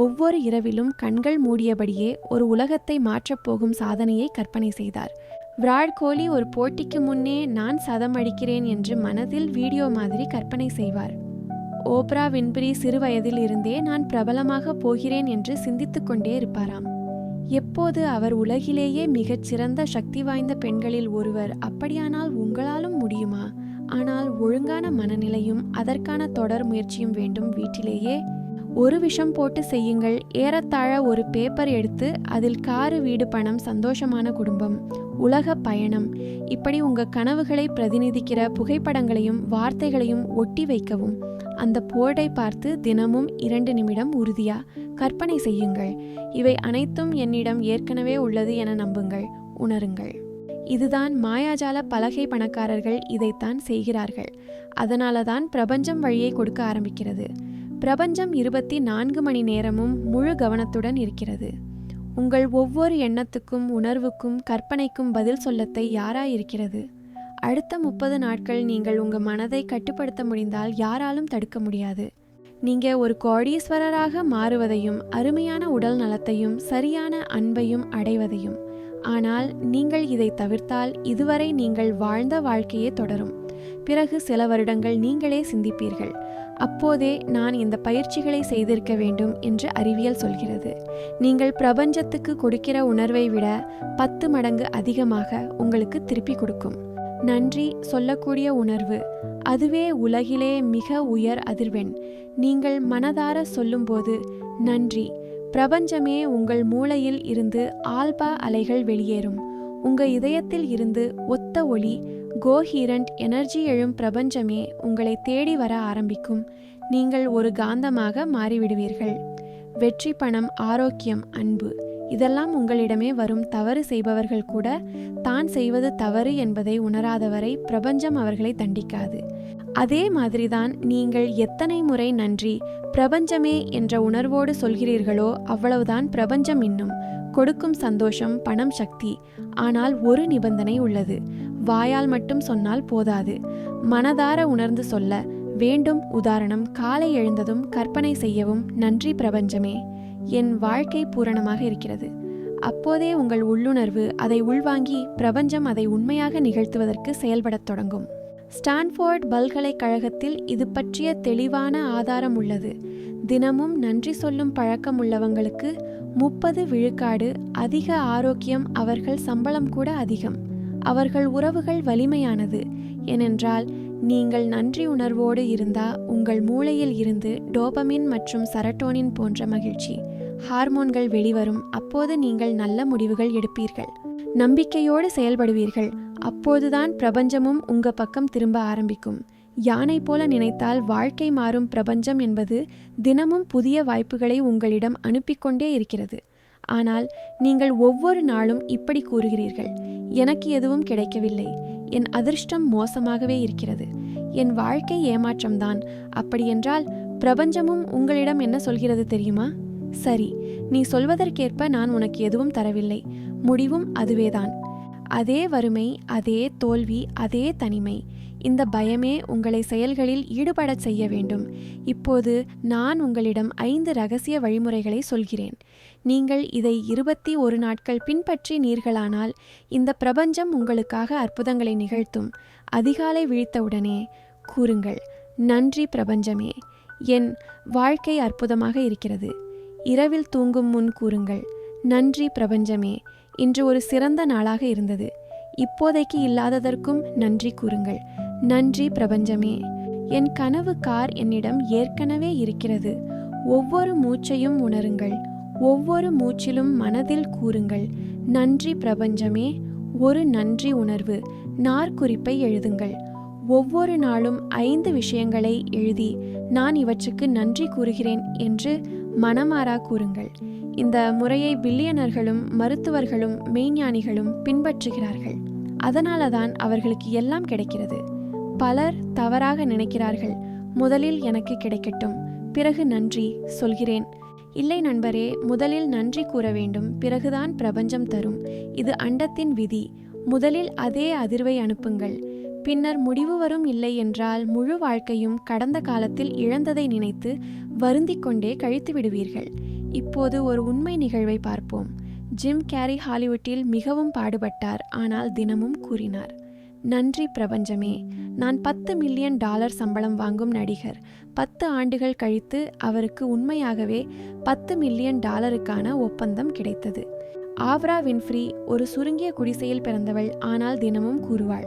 ஒவ்வொரு இரவிலும் கண்கள் மூடியபடியே ஒரு உலகத்தை மாற்றப்போகும் சாதனையை கற்பனை செய்தார். விராட் கோலி ஒரு போட்டிக்கு முன்னே நான் சதம் அடிக்கிறேன் என்று மனதில் வீடியோ மாதிரி கற்பனை செய்வார். ஓப்ரா வின்ஃப்ரே சிறு வயதில் இருந்தே நான் பிரபலமாக போகிறேன் என்று சிந்தித்துக் கொண்டே இருப்பாராம். எப்போது அவர் உலகிலேயே மிகச் சிறந்த சக்தி வாய்ந்த பெண்களில் ஒருவர். அப்படியானால் உங்களாலும் முடியுமா? ஆனால் ஒழுங்கான மனநிலையும் அதற்கான தொடர் முயற்சியும் வேண்டும். வீட்டிலேயே ஒரு விஷம் போட்டு செய்யுங்கள். ஏறத்தாழ ஒரு பேப்பர் எடுத்து அதில் காரு, வீடு, பணம், சந்தோஷமான குடும்பம், உலக பயணம், இப்படி உங்க கனவுகளை பிரதிநிதிக்கிற புகைப்படங்களையும் வார்த்தைகளையும் ஒட்டி வைக்கவும். அந்த போர்டை பார்த்து தினமும் 2 நிமிடம் உறுதியா கற்பனை செய்யுங்கள். இவை அனைத்தும் என்னிடம் ஏற்கனவே உள்ளது என நம்புங்கள், உணருங்கள். இதுதான் மாயாஜால பலகை பணக்காரர்கள் இதைத்தான் செய்கிறார்கள். அதனால தான் பிரபஞ்சம் வழியை கொடுக்க ஆரம்பிக்கிறது. பிரபஞ்சம் 24 மணி நேரமும் முழு கவனத்துடன் இருக்கிறது. உங்கள் ஒவ்வொரு எண்ணத்துக்கும், உணர்வுக்கும், கற்பனைக்கும் பதில் சொல்லத்தை யாராயிருக்கிறது? அடுத்த 30 நாட்கள் நீங்கள் உங்க மனதை கட்டுப்படுத்த முடிந்தால் யாராலும் தடுக்க முடியாது. நீங்க ஒரு கோடீஸ்வரராக மாறுவதையும், அருமையான உடல் நலத்தையும், சரியான அன்பையும் அடைவதையும். ஆனால் நீங்கள் இதை தவிர்த்தால் இதுவரை நீங்கள் வாழ்ந்த வாழ்க்கையே தொடரும். பிறகு சில வருடங்கள் நீங்களே சிந்திப்பீர்கள், அப்போதே நான் இந்த பயிற்சிகளை செய்திருக்க வேண்டும் என்று அறிவியல் சொல்கிறது. நீங்கள் பிரபஞ்சத்துக்கு கொடுக்கிற உணர்வை விட 10 மடங்கு அதிகமாக உங்களுக்கு திருப்பி கொடுக்கும். நன்றி சொல்லக்கூடிய உணர்வு, அதுவே உலகிலே மிக உயர் அதிர்வெண். நீங்கள் மனதார சொல்லும்போது நன்றி பிரபஞ்சமே, உங்கள் மூளையில் இருந்து ஆல்பா அலைகள் வெளியேறும். உங்க இதயத்தில் இருந்து ஒத்த ஒளி, கோஹீரண்ட் எனர்ஜி எழும். பிரபஞ்சமே உங்களை தேடி வர ஆரம்பிக்கும். நீங்கள் ஒரு காந்தமாக மாறிவிடுவீர்கள். வெற்றி, பணம், ஆரோக்கியம், அன்பு இதெல்லாம் உங்களிடமே வரும். தவறு செய்பவர்கள் கூட தான் செய்வது தவறு என்பதை உணராதவரை பிரபஞ்சம் அவர்களை தண்டிக்காது. அதே மாதிரிதான் நீங்கள் எத்தனை முறை நன்றி பிரபஞ்சமே என்ற உணர்வோடு சொல்கிறீர்களோ அவ்வளவுதான் பிரபஞ்சம் இன்னும் கொடுக்கும் சந்தோஷம், பணம், சக்தி. ஆனால் ஒரு நிபந்தனை உள்ளது. வாயால் மட்டும் சொன்னால் போதாது, மனதார உணர்ந்து சொல்ல வேண்டும். உதாரணம், காலை எழுந்ததும் கற்பனை செய்யவும், நன்றி பிரபஞ்சமே, என் வாழ்க்கை பூரணமாக இருக்கிறது. அப்போதே உங்கள் உள்ளுணர்வு அதை உள்வாங்கி பிரபஞ்சம் அதை உண்மையாக நிகழ்த்துவதற்கு செயல்படத் தொடங்கும். ஸ்டான்ஃபோர்ட் பல்கலைக்கழகத்தில் இது பற்றிய தெளிவான ஆதாரம் உள்ளது. தினமும் நன்றி சொல்லும் பழக்கம் உள்ளவங்களுக்கு 30 விழுக்காடு அதிக ஆரோக்கியம், அவர்கள் சம்பளம் கூட அதிகம், அவர்கள் உறவுகள் வலிமையானது. ஏனென்றால் நீங்கள் நன்றி உணர்வோடு இருந்தா உங்கள் மூளையில் இருந்து டோபமின் மற்றும் சரட்டோனின் போன்ற மகிழ்ச்சி ஹார்மோன்கள் வெளிவரும். அப்போது நீங்கள் நல்ல முடிவுகள் எடுப்பீர்கள், நம்பிக்கையோடு செயல்படுவீர்கள். அப்போதுதான் பிரபஞ்சமும் உங்க பக்கம் திரும்ப ஆரம்பிக்கும். யானை போல நினைத்தால் வாழ்க்கை மாறும். பிரபஞ்சம் என்பது தினமும் புதிய வாய்ப்புகளை உங்களிடம் அனுப்பிக்கொண்டே இருக்கிறது. ஆனால் நீங்கள் ஒவ்வொரு நாளும் இப்படி கூறுகிறீர்கள், எனக்கு எதுவும் கிடைக்கவில்லை, என் அதிர்ஷ்டம் மோசமாகவே இருக்கிறது, என் வாழ்க்கை ஏமாற்றம்தான். அப்படியென்றால் பிரபஞ்சமும் உங்களிடம் என்ன சொல்கிறது தெரியுமா? சரி, நீ சொல்வதற்கேற்ப நான் உனக்கு எதுவும் தரவில்லை, முடிவும் அதுவேதான். அதே வறுமை, அதே தோல்வி, அதே தனிமை, இந்த பயமே உங்களை செயல்களில் ஈடுபடச் செய்ய வேண்டும். இப்போது நான் உங்களிடம் 5 ரகசிய வழிமுறைகளை சொல்கிறேன். நீங்கள் இதை 21 நாட்கள் பின்பற்றி நீர்களானால் இந்த பிரபஞ்சம் உங்களுக்காக அற்புதங்களை நிகழ்த்தும். அதிகாலை விழித்தவுடனே கூறுங்கள், நன்றி பிரபஞ்சமே, என் வாழ்க்கை அற்புதமாக இருக்கிறது. இரவில் தூங்கும் முன் கூறுங்கள், நன்றி பிரபஞ்சமே, இன்று ஒரு சிறந்த நாளாக இருந்தது. இப்போதைக்கு இல்லாததற்கும் நன்றி கூறுங்கள், நன்றி பிரபஞ்சமே, என் கனவு கார் என்னிடம் ஏற்கனவே இருக்கிறது. ஒவ்வொரு மூச்சையும் உணருங்கள், ஒவ்வொரு மூச்சிலும் மனதில் கூறுங்கள், நன்றி பிரபஞ்சமே. ஒரு நன்றி உணர்வு நாற்குறிப்பை எழுதுங்கள். ஒவ்வொரு நாளும் 5 விஷயங்களை எழுதி நான் இவற்றுக்கு நன்றி கூறுகிறேன் என்று மனமாறா கூறுங்கள். இந்த முறையை பில்லியனர்களும் மருத்துவர்களும் மெய்ஞானிகளும் பின்பற்றுகிறார்கள். அதனாலதான் அவர்களுக்கு எல்லாம் கிடைக்கிறது. பலர் தவறாக நினைக்கிறார்கள், முதலில் எனக்கு கிடைக்கட்டும், பிறகு நன்றி சொல்கிறேன். இல்லை நண்பரே, முதலில் நன்றி கூற வேண்டும், பிறகுதான் பிரபஞ்சம் தரும். இது அண்டத்தின் விதி. முதலில் அதே அதிர்வை அனுப்புங்கள், பின்னர் முடிவு வரும். இல்லை என்றால் முழு வாழ்க்கையும் கடந்த காலத்தில் இழந்ததை நினைத்து வருந்திக் கொண்டே கழித்து விடுவீர்கள். இப்போது ஒரு உண்மை நிகழ்வை பார்ப்போம். ஜிம் கேரி ஹாலிவுட்டில் மிகவும் பாடுபட்டார், ஆனால் தினமும் கூறினார், நன்றி பிரபஞ்சமே. நான் $10 மில்லியன் சம்பளம் வாங்கும் நடிகர். 10 ஆண்டுகள் கழித்து அவருக்கு உண்மையாகவே $10 மில்லியன் ஒப்பந்தம் கிடைத்தது. ஆவ்ரா வின்ஃப்ரி ஒரு சுருங்கிய குடிசையில் பிறந்தவள், ஆனால் தினமும் கூறுவாள்,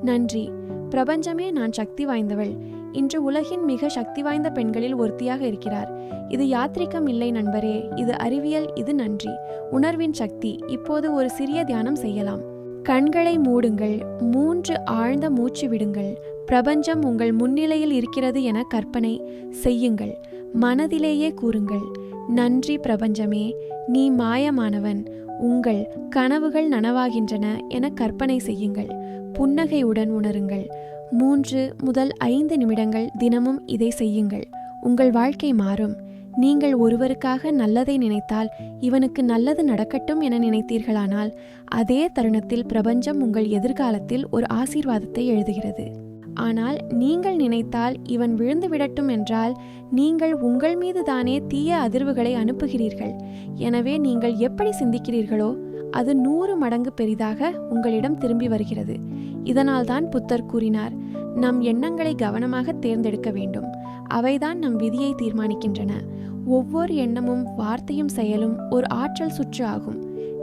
நன்றி பிரபஞ்சமே, நான் சக்தி வாய்ந்தவள். இன்று உலகின் மிக சக்தி வாய்ந்த பெண்களில் ஒருத்தியாக இருக்கிறார். இது யாத்ரிகம் இல்லை நண்பரே, இது அறிவியல், இது நன்றி உணர்வின் சக்தி. இப்போது ஒரு சிறிய தியானம் செய்யலாம். கண்களை மூடுங்கள், 3 ஆழ்ந்த மூச்சு விடுங்கள். பிரபஞ்சம் உங்கள் முன்னிலையில் இருக்கிறது என கற்பனை செய்யுங்கள். மனதிலேயே கூறுங்கள், நன்றி பிரபஞ்சமே, நீ மாயமானவன், உங்கள் கனவுகள் நனவாகின்றன என கற்பனை செய்யுங்கள். புன்னகையுடன் உணருங்கள். 3 முதல் 5 நிமிடங்கள் தினமும் இதை செய்யுங்கள். உங்கள் வாழ்க்கை மாறும். நீங்கள் ஒருவருக்காக நல்லதை நினைத்தால் இவனுக்கு நல்லது நடக்கட்டும் என நினைத்தீர்களானால் அதே தருணத்தில் பிரபஞ்சம் உங்கள் எதிர்காலத்தில் ஒரு ஆசீர்வாதத்தை எழுதுகிறது. ஆனால் நீங்கள் நினைத்தால் இவன் விழுந்து விடட்டும் என்றால் நீங்கள் உங்கள் மீது தானே தீய அதிர்வுகளை அனுப்புகிறீர்கள். எனவே நீங்கள் எப்படி சிந்திக்கிறீர்களோ அது 100 மடங்கு பெரிதாக உங்களிடம் திரும்பி வருகிறது. இதனால்தான் புத்தர் கூறினார், நம் எண்ணங்களை கவனமாக தேர்ந்தெடுக்க வேண்டும். அவைதான் நம் விதியை தீர்மானிக்கின்றன. ஒவ்வொரு எண்ணமும் வார்த்தையும் செயலும் ஒரு ஆற்றல் சுற்று ஆகும்.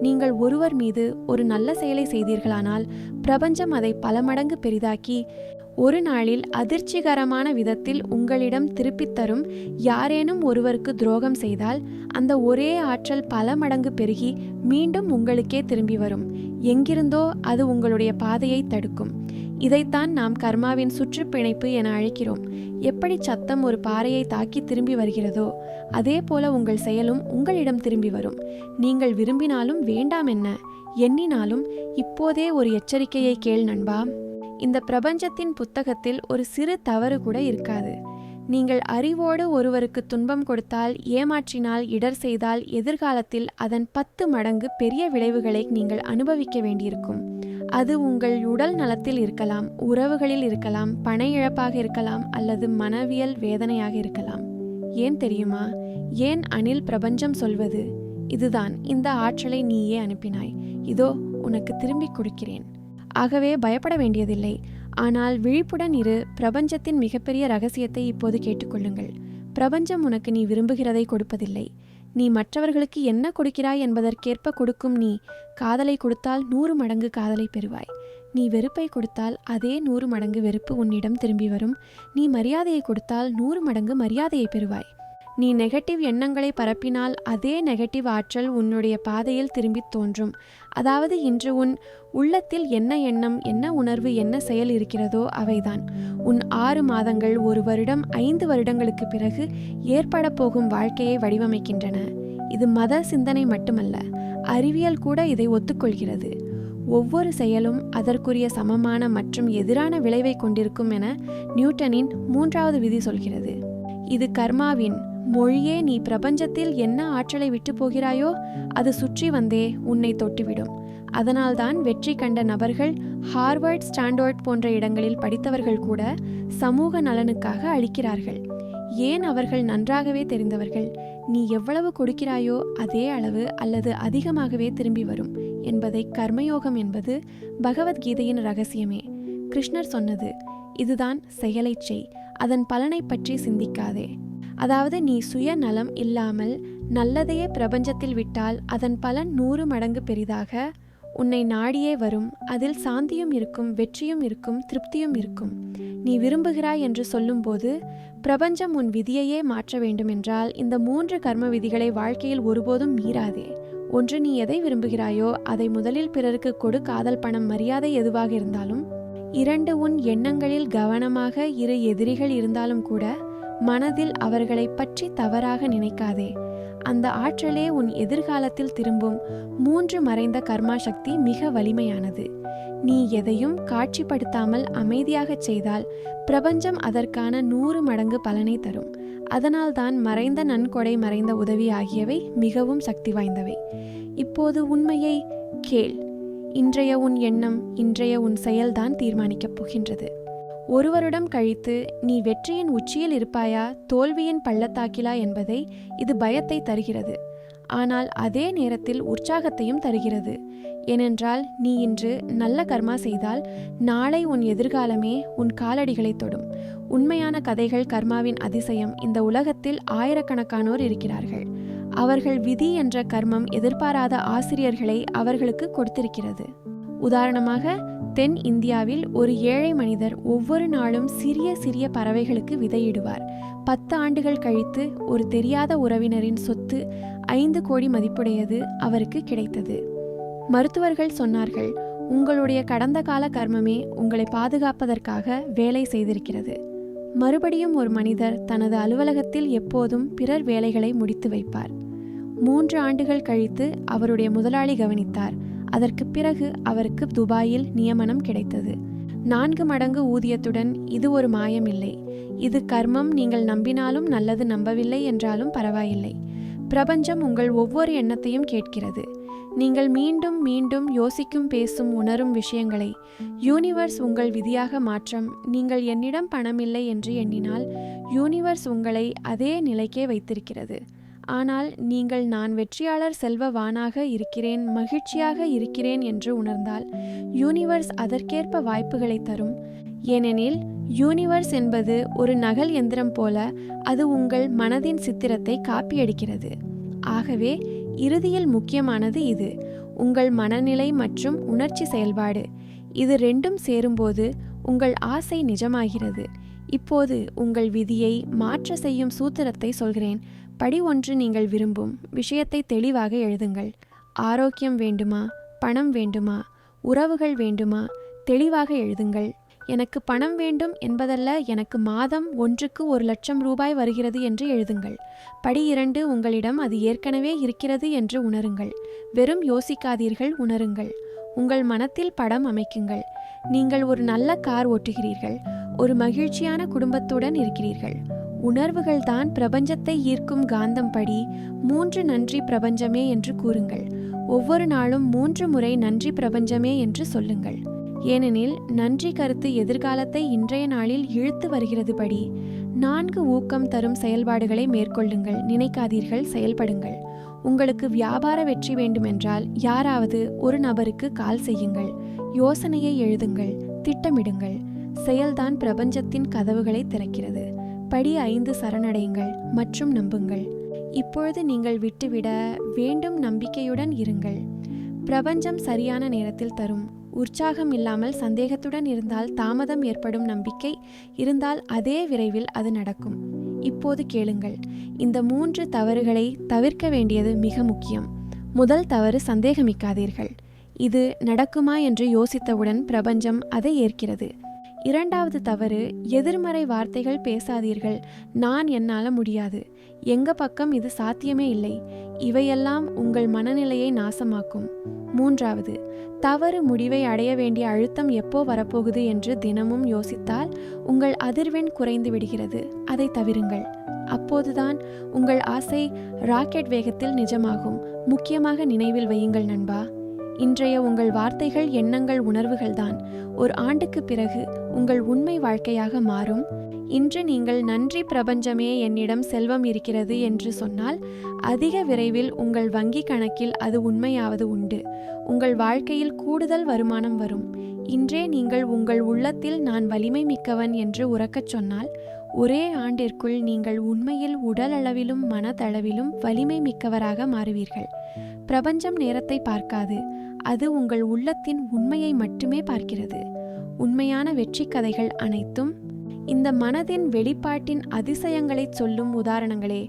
நீங்கள் ஒருவர் மீது ஒரு நல்ல செயலை செய்தீர்களானால் பிரபஞ்சம் அதை பல மடங்கு பெரிதாக்கி ஒரு நாளில் அதிர்ச்சிகரமான விதத்தில் உங்களிடம் திருப்பித் தரும் யாரேனும் ஒருவருக்கு துரோகம் செய்தால் அந்த ஒரே ஆற்றல் பல மடங்கு பெருகி மீண்டும் உங்களுக்கே திரும்பி வரும். எங்கிருந்தோ அது உங்களுடைய பாதையை தடுக்கும். இதைத்தான் நாம் கர்மாவின் சுற்றுப்பிணைப்பு என அழைக்கிறோம். எப்படி சத்தம் ஒரு பாறையை தாக்கி திரும்பி வருகிறதோ அதே போல உங்கள் செயலும் உங்களிடம் திரும்பி வரும். நீங்கள் விரும்பினாலும் வேண்டாம் என்ன, எண்ணினாலும் இப்போதே ஒரு எச்சரிக்கையை கேள் நண்பா. இந்த பிரபஞ்சத்தின் புத்தகத்தில் ஒரு சிறு தவறு கூட இருக்காது. நீங்கள் அறிவோடு ஒருவருக்கு துன்பம் கொடுத்தால், ஏமாற்றினால், இடர் செய்தால் எதிர்காலத்தில் அதன் 10 மடங்கு பெரிய விளைவுகளை நீங்கள் அனுபவிக்க வேண்டியிருக்கும். அது உங்கள் உடல் நலத்தில் இருக்கலாம், உறவுகளில் இருக்கலாம், பண இழப்பாக இருக்கலாம், அல்லது மனவியல் வேதனையாக இருக்கலாம். ஏன் தெரியுமா? ஏன் அனில் பிரபஞ்சம் சொல்வது இதுதான், இந்த ஆற்றலை நீயே அனுப்பினாய், இதோ உனக்கு திரும்பிக் கொடுக்கிறேன். ஆகவே பயப்பட வேண்டியதில்லை. ஆனால் விழிப்புடன் இரு. பிரபஞ்சத்தின் மிகப்பெரிய ரகசியத்தை இப்போது கேட்டுக்கொள்ளுங்கள். பிரபஞ்சம் உனக்கு நீ விரும்புகிறதை கொடுப்பதில்லை. நீ மற்றவர்களுக்கு என்ன கொடுக்கிறாய் என்பதற்கேற்ப கொடுக்கும். நீ காதலை கொடுத்தால் 100 மடங்கு காதலை பெறுவாய். நீ வெறுப்பை கொடுத்தால் அதே 100 மடங்கு வெறுப்பு உன்னிடம் திரும்பி வரும். நீ மரியாதையை கொடுத்தால் 100 மடங்கு மரியாதையை பெறுவாய். நீ நெகட்டிவ் எண்ணங்களை பரப்பினால் அதே நெகட்டிவ் ஆற்றல் உன்னுடைய பாதையில் திரும்பி தோன்றும். அதாவது இன்று உன் உள்ளத்தில் என்ன எண்ணம், என்ன உணர்வு, என்ன செயல் இருக்கிறதோ அவைதான் உன் 6 மாதங்கள், 1 வருடம், 5 வருடங்களுக்கு பிறகு ஏற்பட போகும் வாழ்க்கையை வடிவமைக்கின்றன. இது மத சிந்தனை மட்டுமல்ல, அறிவியல் கூட இதை ஒத்துக்கொள்கிறது. ஒவ்வொரு செயலும் அதற்குரிய சமமான மற்றும் எதிரான விளைவை கொண்டிருக்கும் என நியூட்டனின் 3வது விதி சொல்கிறது. இது கர்மாவின் மொழியே. நீ பிரபஞ்சத்தில் என்ன ஆற்றலை விட்டு போகிறாயோ அது சுற்றி வந்தே உன்னை தொட்டுவிடும். அதனால்தான் வெற்றி கண்ட நபர்கள், ஹார்வர்ட், ஸ்டான்ஃபோர்ட் போன்ற இடங்களில் படித்தவர்கள் கூட சமூக நலனுக்காக அளிக்கிறார்கள். ஏன்? அவர்கள் நன்றாகவே தெரிந்தவர்கள். நீ எவ்வளவு கொடுக்கிறாயோ அதே அளவு அல்லது அதிகமாகவே திரும்பி வரும் என்பதை கர்மயோகம் என்பது பகவத்கீதையின் ரகசியமே. கிருஷ்ணர் சொன்னது இதுதான். செயலைச் செய், அதன் பலனை பற்றி சிந்திக்காதே. அதாவது நீ சுயநலம் இல்லாமல் நல்லதையே பிரபஞ்சத்தில் விட்டால் அதன் பலன் 100 மடங்கு பெரிதாக உன்னை நாடியே வரும். அதில் சாந்தியும் இருக்கும், வெற்றியும் இருக்கும், திருப்தியும் இருக்கும். நீ விரும்புகிறாய் என்று சொல்லும்போது பிரபஞ்சம் உன் விதியையே மாற்ற வேண்டும் என்றால் இந்த 3 கர்ம விதிகளை வாழ்க்கையில் ஒருபோதும் மீறாதே. ஒன்று, நீ எதை விரும்புகிறாயோ அதை முதலில் பிறருக்கு கொடு. காதல், பணம், மரியாதை எதுவாக இருந்தாலும். 2, உன் எண்ணங்களில் கவனமாக இரு. எதிரிகள் இருந்தாலும் கூட மனதில் அவர்களை பற்றி தவறாக நினைக்காதே. அந்த ஆற்றலே உன் எதிர்காலத்தில் திரும்பும். 3, மறைந்த கர்மா சக்தி மிக வலிமையானது. நீ எதையும் காட்சிப்படுத்தாமல் அமைதியாகச் செய்தால் பிரபஞ்சம் அதற்கான 100 மடங்கு பலனை தரும். அதனால்தான் மறைந்த நன்கொடை, மறைந்த உதவி ஆகியவை மிகவும் சக்தி வாய்ந்தவை. இப்போது உண்மையை கேள். இன்றைய உன் எண்ணம், இன்றைய உன் செயல்தான் தீர்மானிக்கப் போகின்றது. 1 வருடம் கழித்து நீ வெற்றியின் உச்சியில் இருப்பாயா, தோல்வியின் பள்ளத்தாக்கிலா என்பதை இது பயத்தை தருகிறது. ஆனால் அதே நேரத்தில் உற்சாகத்தையும் தருகிறது. ஏனென்றால் நீ இன்று நல்ல கர்மா செய்தால் நாளை உன் எதிர்காலமே உன் காலடிகளை தொடும். உண்மையான கதைகள் கர்மாவின் அதிசயம். இந்த உலகத்தில் ஆயிரக்கணக்கானோர் இருக்கிறார்கள். அவர்கள் விதி என்ற கர்மம் எதிர்பாராத ஆசிரியர்களை அவர்களுக்கு கொடுத்திருக்கிறது. உதாரணமாக, தென் இந்தியாவில் ஒரு ஏழை மனிதர் ஒவ்வொரு நாளும் சிறிய சிறிய பறவைகளுக்கு விதையிடுவார். 10 ஆண்டுகள் கழித்து ஒரு தெரியாத உறவினரின் சொத்து 5 கோடி மதிப்புடையது அவருக்கு கிடைத்தது. மருத்துவர்கள் சொன்னார்கள், உங்களுடைய கடந்த கால கர்மமே உங்களை பாதுகாப்பதற்காக வேலை செய்திருக்கிறது. மறுபடியும் ஒரு மனிதர் தனது அலுவலகத்தில் எப்போதும் பிறர் வேலைகளை முடித்து வைப்பார். 3 ஆண்டுகள் கழித்து அவருடைய முதலாளி கவனித்தார். அதற்கு பிறகு அவருக்கு துபாயில் நியமனம் கிடைத்தது. 4 மடங்கு ஊதியத்துடன். இது ஒரு மாயம் இல்லை, இது கர்மம். நீங்கள் நம்பினாலும் நல்லது, நம்பவில்லை என்றாலும் பரவாயில்லை. பிரபஞ்சம் உங்கள் ஒவ்வொரு எண்ணத்தையும் கேட்கிறது. நீங்கள் மீண்டும் மீண்டும் யோசிக்கும், பேசும், உணரும் விஷயங்களை யூனிவர்ஸ் உங்கள் விதியாக மாற்றம். நீங்கள் என்னிடம் பணமில்லை என்று எண்ணினால் யூனிவர்ஸ் உங்களை அதே நிலைக்கே வைத்திருக்கிறது. ஆனால் நீங்கள் நான் வெற்றியாளர், செல்வவானாக இருக்கிறேன், மகிழ்ச்சியாக இருக்கிறேன் என்று உணர்ந்தால் யூனிவர்ஸ் அதற்கேற்ப வாய்ப்புகளை தரும். ஏனெனில் யூனிவர்ஸ் என்பது ஒரு நகல் எந்திரம் போல. அது உங்கள் மனதின் சித்திரத்தை காப்பியடிக்கிறது. ஆகவே இறுதியில் முக்கியமானது இது, உங்கள் மனநிலை மற்றும் உணர்ச்சி செயல்பாடு. இது 2ம் சேரும்போது உங்கள் ஆசை நிஜமாகிறது. இப்போது உங்கள் விதியை மாற்ற செய்யும் சூத்திரத்தை சொல்கிறேன். படி 1, நீங்கள் விரும்பும் விஷயத்தை தெளிவாக எழுதுங்கள். ஆரோக்கியம் வேண்டுமா? பணம் வேண்டுமா? உறவுகள் வேண்டுமா? தெளிவாக எழுதுங்கள். எனக்கு பணம் வேண்டும் என்பதல்ல, எனக்கு மாதம் ஒன்றுக்கு 1,00,000 ரூபாய் வருகிறது என்று எழுதுங்கள். படி 2, உங்களிடம் அது ஏற்கனவே இருக்கிறது என்று உணருங்கள். வெறும் யோசிக்காதீர்கள், உணருங்கள். உங்கள் மனத்தில் படம் அமைக்குங்கள். நீங்கள் ஒரு நல்ல கார் ஓட்டுகிறீர்கள். ஒரு மகிழ்ச்சியான குடும்பத்துடன் இருக்கிறீர்கள். உணர்வுகள்தான் பிரபஞ்சத்தை ஈர்க்கும் காந்தம். படி 3, நன்றி பிரபஞ்சமே என்று கூறுங்கள். ஒவ்வொரு நாளும் 3 முறை நன்றி பிரபஞ்சமே என்று சொல்லுங்கள். ஏனெனில் நன்றி கருத்து எதிர்காலத்தை இன்றைய நாளில் இழுத்து வருகிறது. படி 4, ஊக்கம் தரும் செயல்பாடுகளை மேற்கொள்ளுங்கள். நினைக்காதீர்கள், செயல்படுங்கள். உங்களுக்கு வியாபார வெற்றி வேண்டுமென்றால் யாராவது ஒரு நபருக்கு கால் செய்யுங்கள். யோசனையை எழுதுங்கள், திட்டமிடுங்கள். செயல்தான் பிரபஞ்சத்தின் கதவுகளை திறக்கிறது. படி 5, சரணடையுங்கள் மற்றும் நம்புங்கள். இப்பொழுது நீங்கள் விட்டுவிட வேண்டும். நம்பிக்கையுடன் இருங்கள். பிரபஞ்சம் சரியான நேரத்தில் தரும். உற்சாகம் இல்லாமல் சந்தேகத்துடன் இருந்தால் தாமதம் ஏற்படும். நம்பிக்கை இருந்தால் அதே விரைவில் அது நடக்கும். இப்போது கேளுங்கள். இந்த 3 தவறுகளை தவிர்க்க வேண்டியது மிக முக்கியம். முதல் தவறு, சந்தேகமிக்காதீர்கள். இது நடக்குமா என்று யோசித்தவுடன் பிரபஞ்சம் அதை ஏற்கிறது. இரண்டாவது தவறு, எதிர்மறை வார்த்தைகள் பேசாதீர்கள். நான், என்னால் முடியாது, எங்க பக்கம் இது சாத்தியமே இல்லை. இவையெல்லாம் உங்கள் மனநிலையை நாசமாக்கும். மூன்றாவது தவறு, முடிவை அடைய வேண்டிய அழுத்தம் எப்போ வரப்போகுது என்று தினமும் யோசித்தால் உங்கள் அதிர்வெண் குறைந்து விடுகிறது. அதை தவிருங்கள். அப்போதுதான் உங்கள் ஆசை ராக்கெட் வேகத்தில் நிஜமாகும். முக்கியமாக நினைவில் வையுங்கள் நண்பா, இன்றைய உங்கள் வார்த்தைகள், எண்ணங்கள், உணர்வுகள்தான் ஒரு ஆண்டுக்கு பிறகு உங்கள் உண்மை வாழ்க்கையாக மாறும். இன்று நீங்கள் நன்றி பிரபஞ்சமே, என்னிடம் செல்வம் இருக்கிறது என்று சொன்னால் அதிக விரைவில் உங்கள் வங்கி கணக்கில் அது உண்மையாவது உண்டு. உங்கள் வாழ்க்கையில் கூடுதல் வருமானம் வரும். இன்றே நீங்கள் உங்கள் உள்ளத்தில் நான் வலிமை மிக்கவன் என்று உரக்கச் சொன்னால் ஒரே ஆண்டிற்குள் நீங்கள் உண்மையில் உடலளவிலும் மனதளவிலும் வலிமை மிக்கவராக மாறுவீர்கள். பிரபஞ்சம் நேரத்தை பார்க்காது, அது உங்கள் உள்ளத்தின் உண்மையை மட்டுமே பார்க்கிறது. உண்மையான வெற்றி கதைகள் அனைத்தும் இந்த மனதின் வெளிப்பாட்டின் அதிசயங்களை சொல்லும் உதாரணங்களே.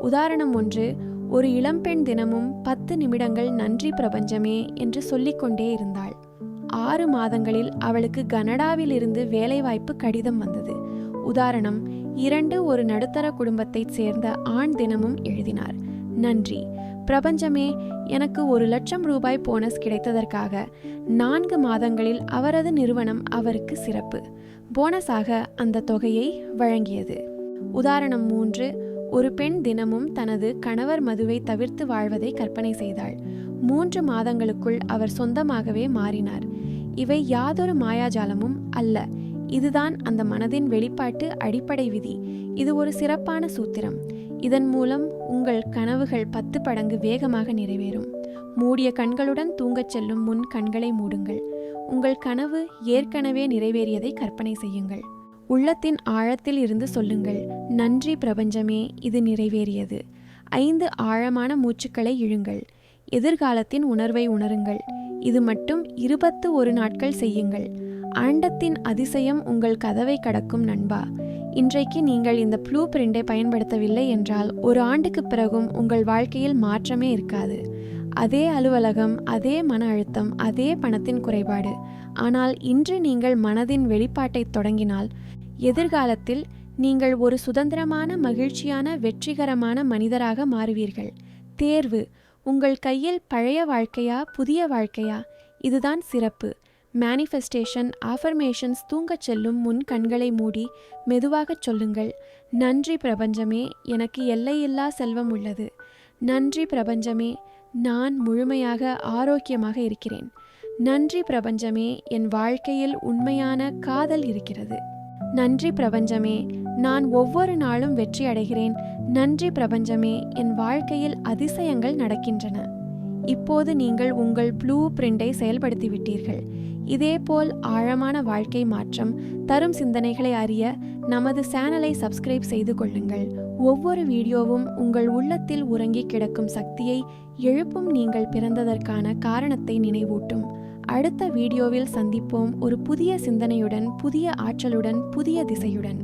உதாரணம் 1, ஒரு இளம்பெண் தினமும் 10 நிமிடங்கள் நன்றி பிரபஞ்சமே என்று சொல்லிக்கொண்டே இருந்தாள். 6 மாதங்களில் அவளுக்கு கனடாவில் இருந்து வேலைவாய்ப்பு கடிதம் வந்தது. உதாரணம் 2, ஒரு நடுத்தர குடும்பத்தைச் சேர்ந்த ஆண் தினமும் எழுதினார். நன்றி பிரபஞ்சமே, எனக்கு 1,00,000 ரூபாய் போனஸ் கிடைத்ததற்காக 4 மாதங்களில் அவரது நிறுவனம் அவருக்கு சிறப்பு போனஸாக அந்த தொகையை வழங்கியது. உதாரணம் 3, ஒரு பெண் தினமும் தனது கணவர் மதுவை தவிர்த்து வாழ்வதை கற்பனை செய்தாள். 3 மாதங்களுக்குள் அவர் சொந்தமாகவே மாறினார். இவை யாதொரு மாயாஜாலமும் அல்ல. இதுதான் அந்த மனதின் வெளிப்பாட்டு அடிப்படை விதி. இது ஒரு சிறப்பான சூத்திரம். இதன் மூலம் உங்கள் கனவுகள் 10 மடங்கு வேகமாக நிறைவேறும். மூடிய கண்களுடன் தூங்கச் செல்லும் முன் கண்களை மூடுங்கள். உங்கள் கனவு ஏற்கனவே நிறைவேறியதை கற்பனை செய்யுங்கள். உள்ளத்தின் ஆழத்தில் இருந்து சொல்லுங்கள், நன்றி பிரபஞ்சமே, இது நிறைவேறியது. 5 ஆழமான மூச்சுக்களை இழுங்கள். எதிர்காலத்தின் உணர்வை உணருங்கள். இது மட்டும் 21 நாட்கள் செய்யுங்கள். ஆண்டத்தின் அதிசயம் உங்கள் கதவை கடக்கும் நண்பா. இன்றைக்கு நீங்கள் இந்த ப்ளூ பிரிண்டை பயன்படுத்தவில்லை என்றால் 1 ஆண்டுக்கு பிறகும் உங்கள் வாழ்க்கையில் மாற்றமே இருக்காது. அதே அலுவலகம், அதே மன அழுத்தம், அதே பணத்தின் குறைபாடு. ஆனால் இன்று நீங்கள் மனதின் வெளிப்பாட்டை தொடங்கினால் எதிர்காலத்தில் நீங்கள் ஒரு சுதந்திரமான, மகிழ்ச்சியான, வெற்றிகரமான மனிதராக மாறுவீர்கள். தேர்வு உங்கள் கையில். பழைய வாழ்க்கையா, புதிய வாழ்க்கையா? இதுதான் சிறப்பு. Manifestation, affirmations. தூங்கச் செல்லும் முன் கண்களை மூடி மெதுவாகச் சொல்லுங்கள், நன்றி பிரபஞ்சமே, எனக்கு எல்லையில்லா செல்வம் உள்ளது. நன்றி பிரபஞ்சமே, நான் முழுமையாக ஆரோக்கியமாக இருக்கிறேன். நன்றி பிரபஞ்சமே, என் வாழ்க்கையில் உண்மையான காதல் இருக்கிறது. நன்றி பிரபஞ்சமே, நான் ஒவ்வொரு நாளும் வெற்றி அடைகிறேன். நன்றி பிரபஞ்சமே, என் வாழ்க்கையில் அதிசயங்கள் நடக்கின்றன. இப்போது நீங்கள் உங்கள் ப்ளூ பிரிண்டை செயல்படுத்திவிட்டீர்கள். இதேபோல் ஆழமான வாழ்க்கை மாற்றம் தரும் சிந்தனைகளை அறிய நமது சேனலை சப்ஸ்கிரைப் செய்து கொள்ளுங்கள். ஒவ்வொரு வீடியோவும் உங்கள் உள்ளத்தில் உறங்கி கிடக்கும் சக்தியை எழுப்பும். நீங்கள் பிறந்ததற்கான காரணத்தை நினைவூட்டும். அடுத்த வீடியோவில் சந்திப்போம், ஒரு புதிய சிந்தனையுடன், புதிய ஆற்றலுடன், புதிய திசையுடன்.